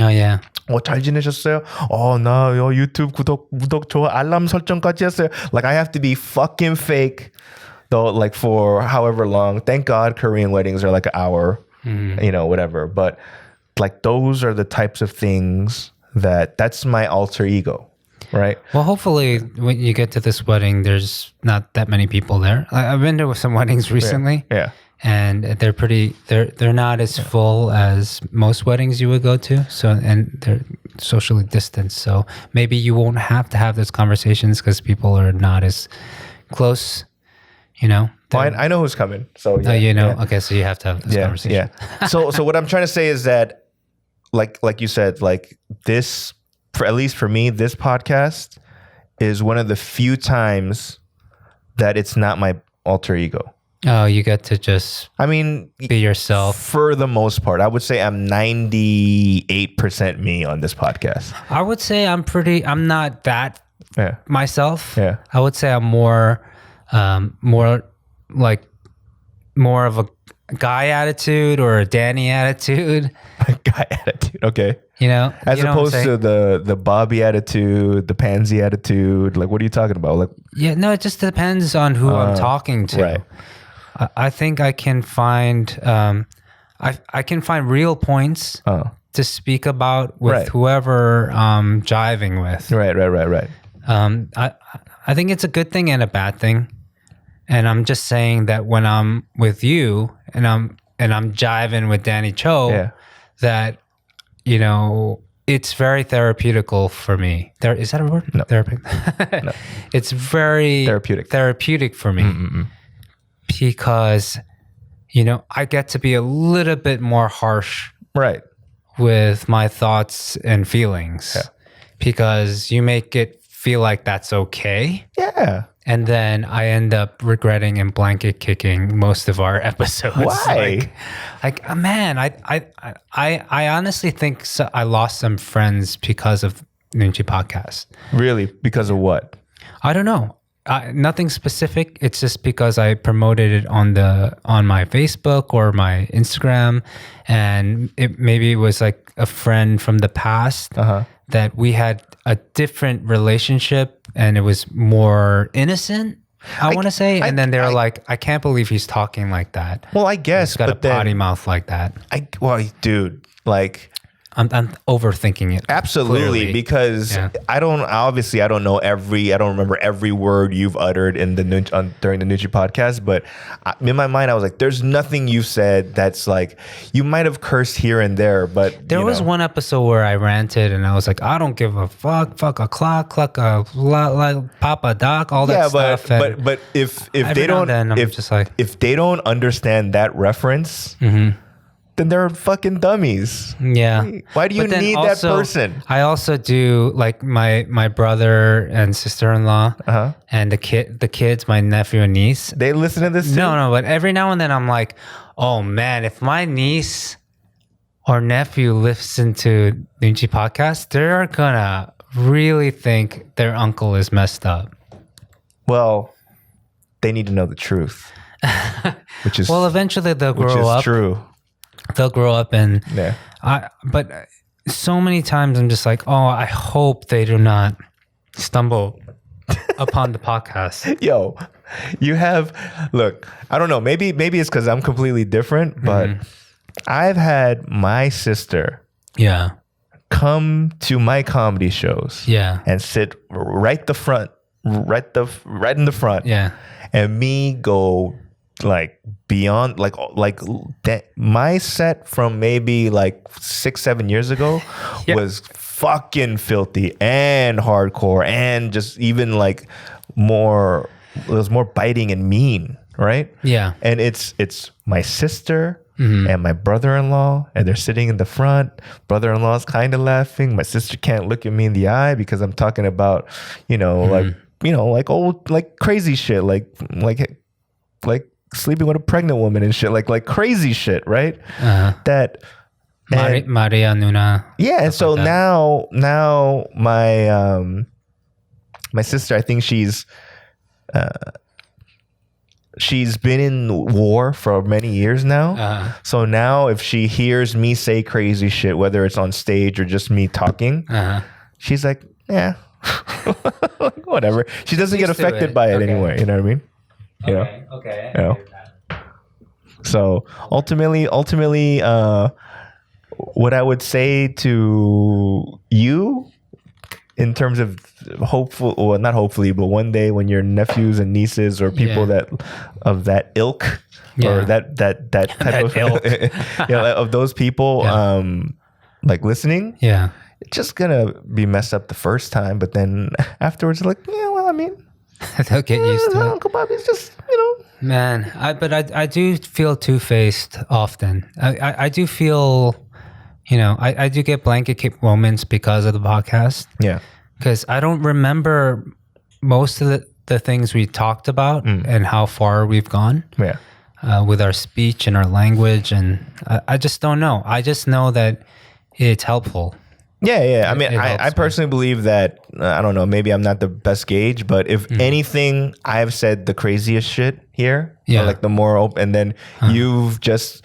Oh yeah. 잘 지내셨어요? 나 유튜브 구독 좋아 알람 설정까지 했어요. Like I have to be fucking fake though, like for however long. Thank God Korean weddings are like an hour, you know, whatever. But like those are the types of things that's my alter ego. Right. Well, hopefully when you get to this wedding, there's not that many people there. I've been to some weddings recently. Yeah. And they're not as full as most weddings you would go to. So, and they're socially distanced. So maybe you won't have to have those conversations because people are not as close, Well, I know who's coming. So okay, so you have to have this conversation. Yeah. So what I'm trying to say is that, like you said, like this, at least for me, this podcast is one of the few times that it's not my alter ego. Oh, you get to just be yourself. For the most part, I would say I'm 98% me on this podcast. I would say I'm not that myself. Yeah. I would say I'm more of a guy attitude or a Danny attitude. Guy attitude, okay. As opposed to the Bobby attitude, the pansy attitude. Like, what are you talking about? Like, it just depends on who I'm talking to. Right. I think I can find I can find real points to speak about with whoever I'm jiving with. Right. I think it's a good thing and a bad thing. And I'm just saying that when I'm with you and I'm jiving with Danny Cho, that it's very therapeutical for me. Is that a word? No. No. It's very therapeutic for me. Mm-mm. Because I get to be a little bit more harsh with my thoughts and feelings because you make it feel like that's okay. Yeah. And then I end up regretting and blanket kicking most of our episodes. Why? Man, I honestly think I lost some friends because of Noonchi Podcast. Really? Because of what? I don't know. Nothing specific. It's just because I promoted it on my Facebook or my Instagram, and maybe it was like a friend from the past that we had a different relationship, and it was more innocent. I want to say, and then they were like, "I can't believe he's talking like that." Well, I guess, he's got a potty mouth like that. Dude, like. I'm overthinking it. Absolutely, clearly. Because I don't remember every word you've uttered in during the Noonchi podcast, but in my mind I was like, there's nothing you've said that's like, you might have cursed here and there, but there was one episode where I ranted and I was like, I don't give a fuck a clock, a like Papa Doc, all that stuff. But if they don't, if they don't understand that reference. Mm-hmm. Then they're fucking dummies. Yeah. Why do you need that person? I also do like my brother and sister-in-law and the kids, my nephew and niece. They listen to this too? No, but every now and then I'm like, oh man, if my niece or nephew listen to Noonchi Podcast, they're gonna really think their uncle is messed up. Well, they need to know the truth. Which is eventually they'll grow up. Which is true. They'll grow up and but so many times I'm just like, oh, I hope they do not stumble upon the podcast. Yo, look, I don't know, maybe it's because I'm completely different, but I've had my sister come to my comedy shows and sit right in the front and me go like beyond like that. My set from maybe like 6-7 years ago was fucking filthy and hardcore and just even like more, it was more biting and mean, right? Yeah. And it's my sister and my brother-in-law, and they're sitting in the front. Brother-in-law's kind of laughing. My sister can't look at me in the eye because I'm talking about like old, like crazy shit, like sleeping with a pregnant woman and shit, like crazy shit, right? That Maria Nuna. Yeah, and so like now my sister, I think she's been in war for many years now. So now if she hears me say crazy shit, whether it's on stage or just me talking, she's like, yeah, whatever. She doesn't get affected by it anyway. You know what I mean? Okay. You know? So ultimately, what I would say to you in terms of not hopefully, but one day when your nephews and nieces or people that of that ilk or that type of ilk, of those people, like listening, it's just gonna be messed up the first time, but then afterwards, like, yeah, well, I mean, they'll get used to it. Uncle Bobby's just, you know. Man, I do feel two-faced often. I do feel, you know, I do get blanket kick moments because of the podcast. Yeah. Because I don't remember most of the things we talked about and how far we've gone. Yeah. With our speech and our language, and I just don't know. I just know that it's helpful. Yeah. I mean, I personally believe that, I don't know, maybe I'm not the best gauge, but if anything, I've said the craziest shit here. Yeah. Or like the more open, and then you've just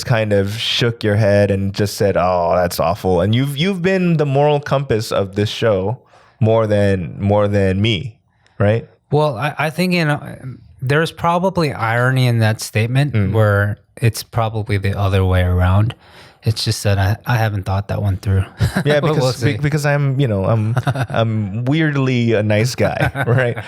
kind of shook your head and just said, oh, that's awful. And you've been the moral compass of this show more than me, right? Well, I think, you know, there's probably irony in that statement where it's probably the other way around. It's just that I haven't thought that one through. Yeah, because I'm, you know, I'm weirdly a nice guy, right?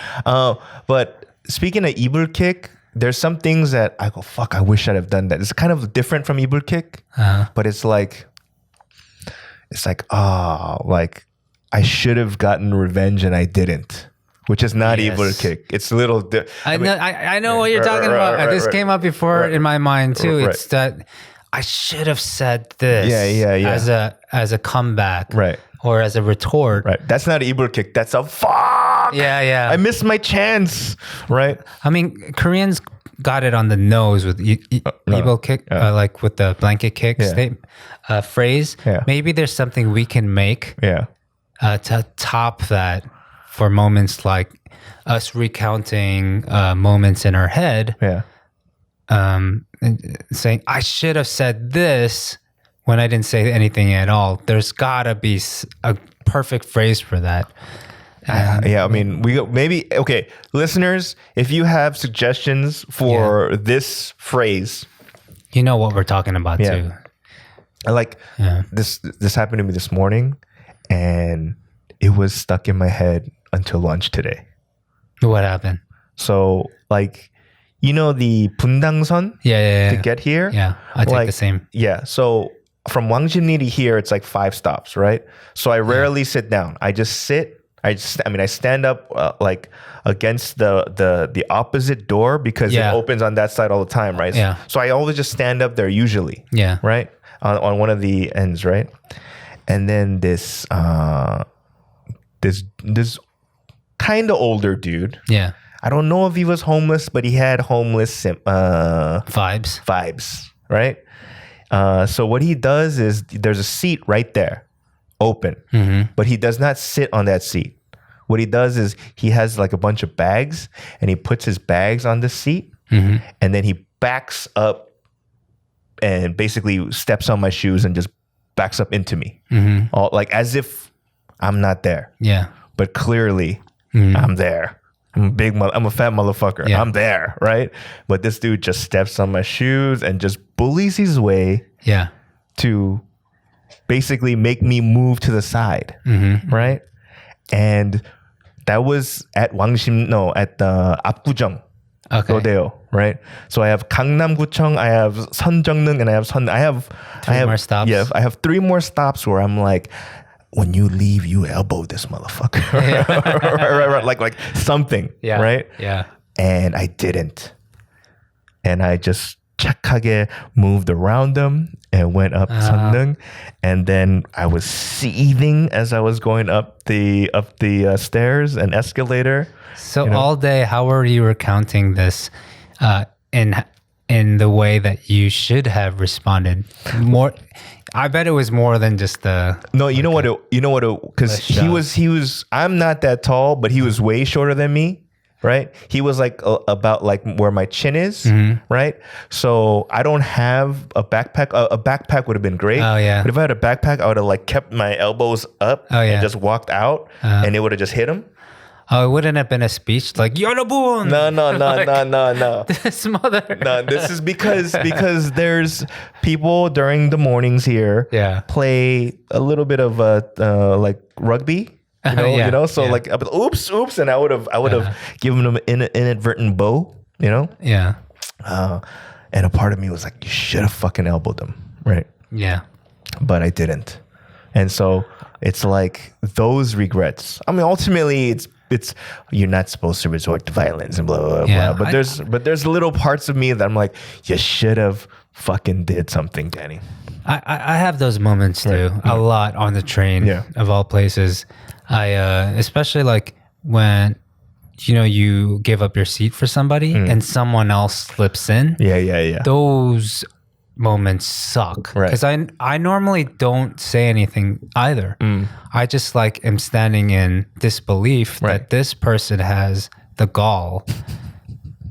But speaking of evil kick, there's some things that I go, fuck, I wish I'd have done that. It's kind of different from evil kick, but it's like, like I should have gotten revenge and I didn't. Which is not evil kick. It's a little. I know what you're talking about. This came up before in my mind too. It's that I should have said this. Yeah. As a comeback, right? Or as a retort, right? That's not evil kick. That's a fuck. Yeah. I missed my chance, right? I mean, Koreans got it on the nose with evil kick, like with the blanket kick phrase. Yeah. Maybe there's something we can make. Yeah. To top that. For moments like us recounting moments in our head, and saying, I should have said this when I didn't say anything at all. There's gotta be a perfect phrase for that. I mean, okay, listeners, if you have suggestions for this phrase, you know what we're talking about too. This happened to me this morning, and it was stuck in my head until lunch today. What happened? So, like, you know the Bundangson? Yeah. To get here? Yeah, I take the same. Yeah, so from Wangsimni to here, it's like 5 stops, right? So I rarely sit down. I just sit. I stand up like against the opposite door because it opens on that side all the time, right? Yeah. So I always just stand up there usually. Yeah. Right? On one of the ends, right? And then this kind of older dude. Yeah. I don't know if he was homeless, but he had homeless vibes, right? So what he does is there's a seat right there, open, but he does not sit on that seat. What he does is he has like a bunch of bags, and he puts his bags on the seat, and then he backs up and basically steps on my shoes and just backs up into me, all like as if I'm not there. Yeah. But clearly, I'm there. I'm a fat motherfucker. Yeah. I'm there, right? But this dude just steps on my shoes and just bullies his way to basically make me move to the side, right? And that was at the Apgujeong rodeo, right? So I have Gangnam-gucheong, I have Seonjeongneung, and I have three more stops. Yeah, I have 3 more stops where I'm like, when you leave, you elbow this motherfucker. right. Like something, right? Yeah. And I didn't. And I just 착하게 moved around them and went up Seonjeong. And then I was seething as I was going up the stairs and escalator. So all day, how were you recounting this in the way that you should have responded? More, I bet it was more than just the. No, you know what? Because he was. I'm not that tall, but he was way shorter than me. Right? He was like about like where my chin is. Right? So I don't have a backpack. A backpack would have been great. Oh yeah. But if I had a backpack, I would have like kept my elbows up and just walked out, and it would have just hit him. Oh, it wouldn't have been a speech like "Yorobun." No. This mother. No, this is because there's people during the mornings here. Play a little bit of like rugby. You know. So like, oops, and I would have given him an inadvertent bow. You know. Yeah. And a part of me was like, you should have fucking elbowed him, right? Yeah. But I didn't. And so it's like those regrets. I mean, ultimately, it's you're not supposed to resort to violence and blah blah blah. But there's little parts of me that I'm like, you should have fucking did something, Danny. I have those moments too, a lot on the train of all places. I especially like when you give up your seat for somebody and someone else slips in. Yeah. Those moments suck because I normally don't say anything either. I just like am standing in disbelief that this person has the gall.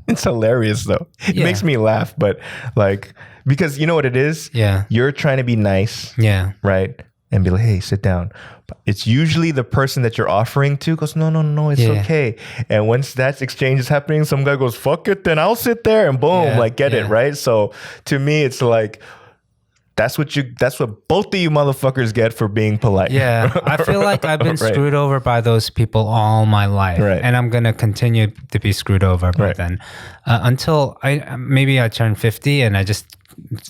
It's hilarious though. It makes me laugh, but like, because you know what it is? Yeah. You're trying to be nice. Yeah. Right? And be like, hey, sit down. But it's usually the person that you're offering to goes, no, it's okay. And once that exchange is happening, some guy goes, fuck it, then I'll sit there, and boom, get it, right? So to me, it's like, that's what both of you motherfuckers get for being polite. Yeah. I feel like I've been screwed over by those people all my life. Right. And I'm going to continue to be screwed over by then. Until I turn 50 and I just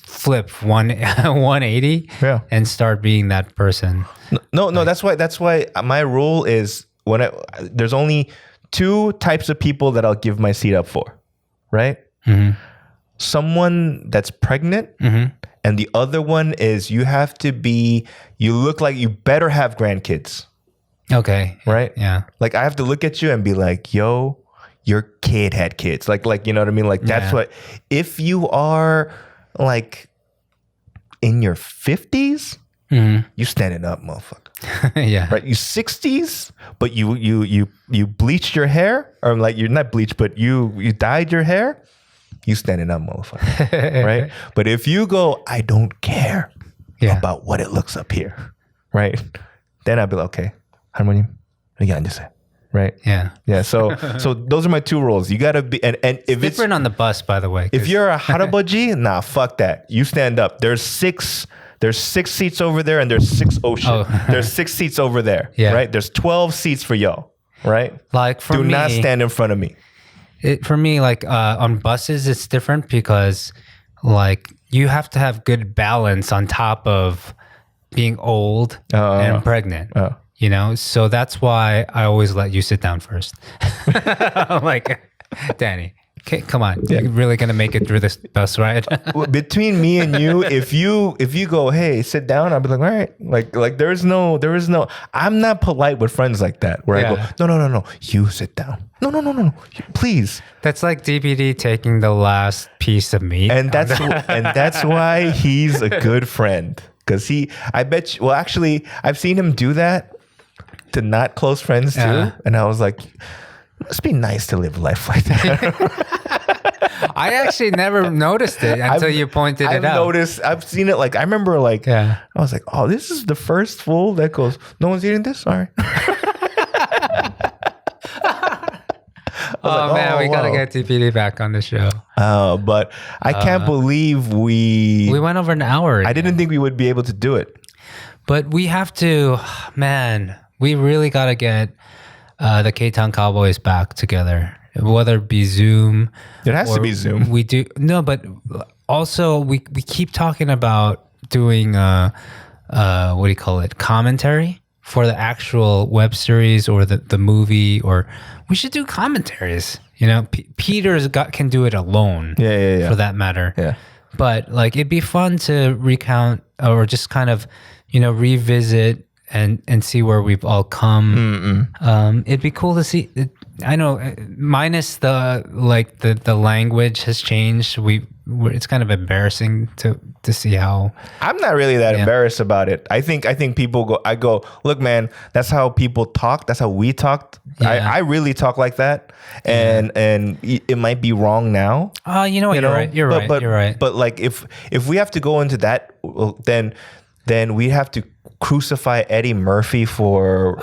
flip 180 and start being that person. No, that's why my rule is there's only 2 types of people that I'll give my seat up for, right? Someone that's pregnant, and the other one is you look like you better have grandkids. Okay. Right? Yeah. Like I have to look at you and be like, yo, your kid had kids. Like you know what I mean? Like that's what, if you are like in your 50s, you standing up, motherfucker. Yeah. Right? You 60s, but you bleached your hair, or like you're not bleached, but you dyed your hair. You standing up, motherfucker. Right? But if you go, I don't care about what it looks up here, right? Then I'd be like, okay, harmo님, 여기 앉으세요. Right? Yeah. So those are my 2 rules. You gotta be, and if it's different on the bus, by the way. If you're a haraboji, nah, fuck that. You stand up. There's 6 seats over there, and there's 6 there's 6 seats over there. Yeah. Right? There's 12 seats for y'all. Right? Like for me, do not stand in front of me. For me, like on buses, it's different because like you have to have good balance on top of being old and pregnant. So that's why I always let you sit down first. I'm like, Danny, okay, come on. You're really going to make it through this bus ride? Between me and you, if you go, hey, sit down, I'll be like, all right. Like there is no, I'm not polite with friends like that where I go, no, you sit down. No, please. That's like DPD taking the last piece of meat. And that's why he's a good friend. Because actually, I've seen him do that to not close friends too. And I was like, it must be nice to live life like that. I actually never noticed it until you pointed it out. I've seen it. Like, I remember I was like, oh, this is the first fool that goes, no one's eating this? All right. We got to get TPD back on the show. But I can't believe we went over an hour again. I didn't think we would be able to do it. But we have to, man, we really got to get the K-Town Cowboys back together. Whether it be Zoom. It has to be Zoom. We do. No, but also we keep talking about doing, what do you call it? Commentary for the actual web series or the movie, or we should do commentaries. Peter's can do it alone. Yeah. For that matter. Yeah. But like, it'd be fun to recount or just kind of, revisit and see where we've all come. It'd be cool to see. I know, minus the language has changed. It's kind of embarrassing to see how. I'm not really that embarrassed about it. I think people go. I go, look, man. That's how people talk. That's how we talked. Yeah. I really talk like that, and it might be wrong now. You know what? You're right. But like, if we have to go into that, then we have to crucify Eddie Murphy for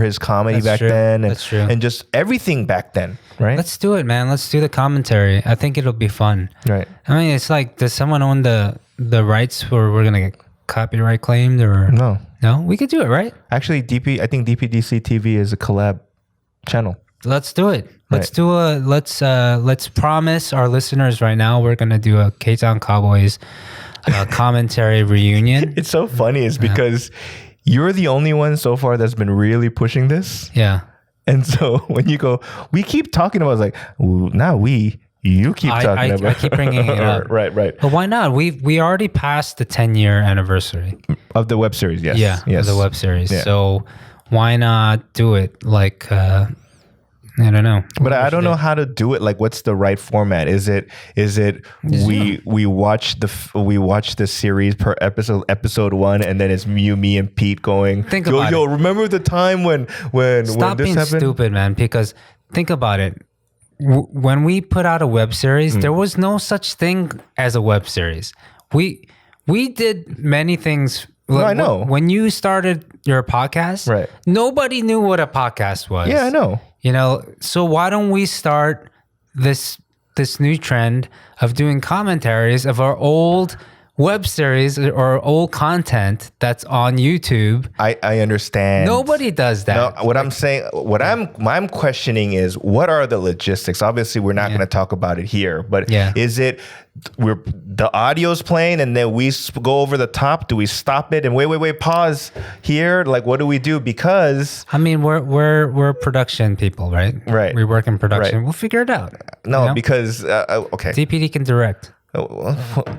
his comedy back then, and just everything back then, right? Let's do it, man. Let's do the commentary. I think it'll be fun, right? I mean, it's like, does someone own the rights where we're gonna get copyright claimed, or no? We could do it, right? Actually, I think DPDC TV is a collab channel. Let's do it. Let's promise our listeners right now we're gonna do a K-Town Cowboys commentary reunion. It's so funny is because you're the only one so far that's been really pushing this. Yeah. And so when you go, we keep talking about, it's like, well, not we, you keep talking about. I keep bringing it up. Right. But why not? We already passed the 10-year anniversary. Of the web series, yes. Yeah, yes. of the web series. Yeah. So why not do it like, I don't know. But I don't know how to do it. Like, what's the right format? Is it we watch the series per episode 1, and then it's you, me, and Pete going. Think about yo, remember the time when Stop this being happened? stupid, man. Because think about it. When we put out a web series, there was no such thing as a web series. We did many things. No, I know. When you started your podcast, right? Nobody knew what a podcast was. Yeah, I know. So why don't we start this new trend of doing commentaries of our old web series or old content that's on YouTube? I understand. Nobody does that. No, what I'm saying, I'm questioning is, what are the logistics? Obviously, we're not going to talk about it here, but is it the audio's playing and then we go over the top? Do we stop it and wait, pause here? Like, what do we do? Because I mean, we're production people, right? Right. We work in production. Right. We'll figure it out. No, because okay. DPD can direct.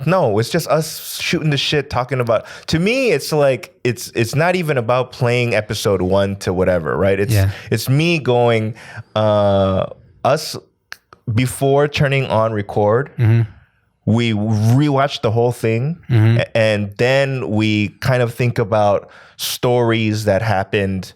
No, it's just us shooting the shit, talking about. To me, it's like it's not even about playing episode 1 to whatever, right? It's me going us before turning on record. We rewatch the whole thing, and then we kind of think about stories that happened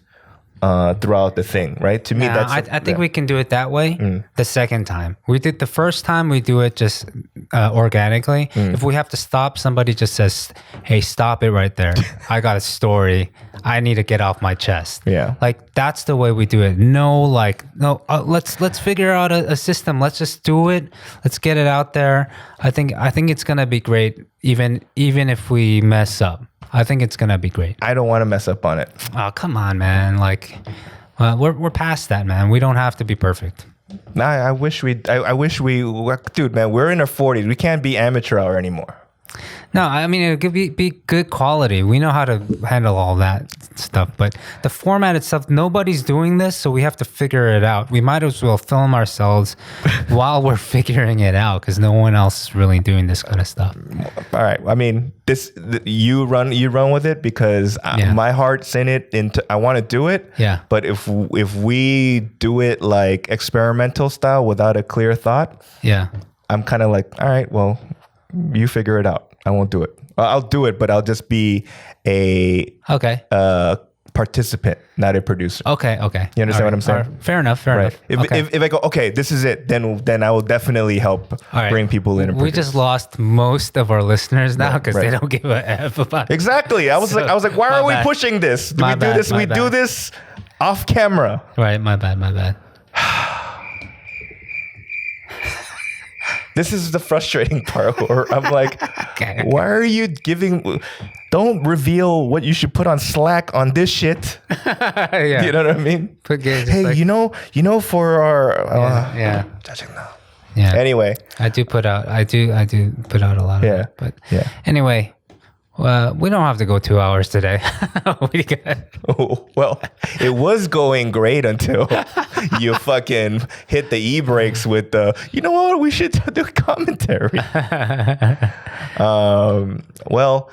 throughout the thing, right? To me, I think we can do it that way the second time. We did the first time, we do it just organically. If we have to stop, somebody just says, hey, stop it right there. I got a story. I need to get off my chest. Yeah. Like, that's the way we do it. No, let's figure out a system. Let's just do it. Let's get it out there. I think it's going to be great, even if we mess up. I think it's gonna be great. I don't want to mess up on it. Oh, come on, man! Like, we're past that, man. We don't have to be perfect. I wish we, dude, man. We're in our 40s. We can't be amateur hour anymore. No, I mean, it could be good quality. We know how to handle all that stuff, but the format itself, nobody's doing this, so we have to figure it out. We might as well film ourselves while we're figuring it out, because no one else is really doing this kind of stuff. All right. I mean, you run with it, because my heart's in it. I want to do it. Yeah. But if we do it like experimental style without a clear thought, I'm kind of like, all right, well, you figure it out. I won't do it. I'll do it, but I'll just be a participant, not a producer. Okay. You understand what I'm saying? Right. Fair enough. If I go, okay, this is it, then I will definitely help bring people in. And we just lost most of our listeners now because they don't give a F about it. Exactly. I was like, why are we pushing this? Do we do this off camera? Right. My bad. This is the frustrating part where I'm like, why are you don't reveal what you should put on Slack on this shit. You know what I mean? Hey, you know, for our judging now. Yeah. Anyway, I do put out a lot of it. But anyway, we don't have to go 2 hours today. We good. Well, it was going great until you fucking hit the e-brakes with the, you know what, we should do commentary. Well,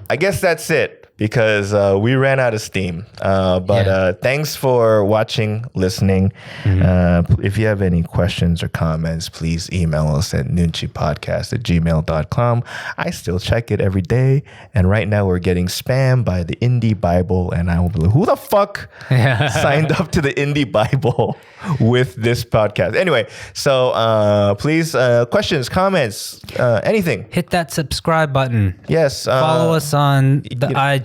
I guess that's it, because we ran out of steam. But thanks for watching, listening. If you have any questions or comments, please email us at noonchipodcast@gmail.com. I still check it every day. And right now we're getting spammed by the Indie Bible. And I will be like, who the fuck signed up to the Indie Bible with this podcast? Anyway, so please, questions, comments, anything. Hit that subscribe button. Yes. Follow us on the IG.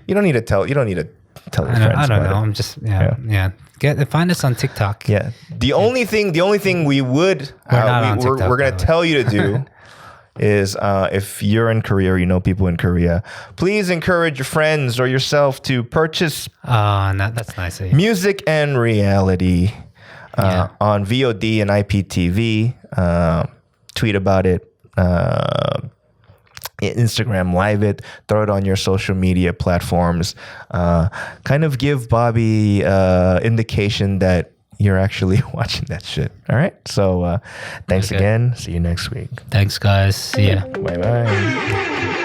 You don't need to tell your friends. I don't know. I'm just find us on TikTok. Yeah. The only thing we would we're gonna tell you to do is if you're in Korea or you know people in Korea, please encourage your friends or yourself to purchase that's nice of you. Music and Reality on VOD and IPTV. Tweet about it. Instagram live it, throw it on your social media platforms, kind of give Bobby indication that you're actually watching that shit. All right. So thanks again. See you next week. Thanks, guys. See ya. Bye bye.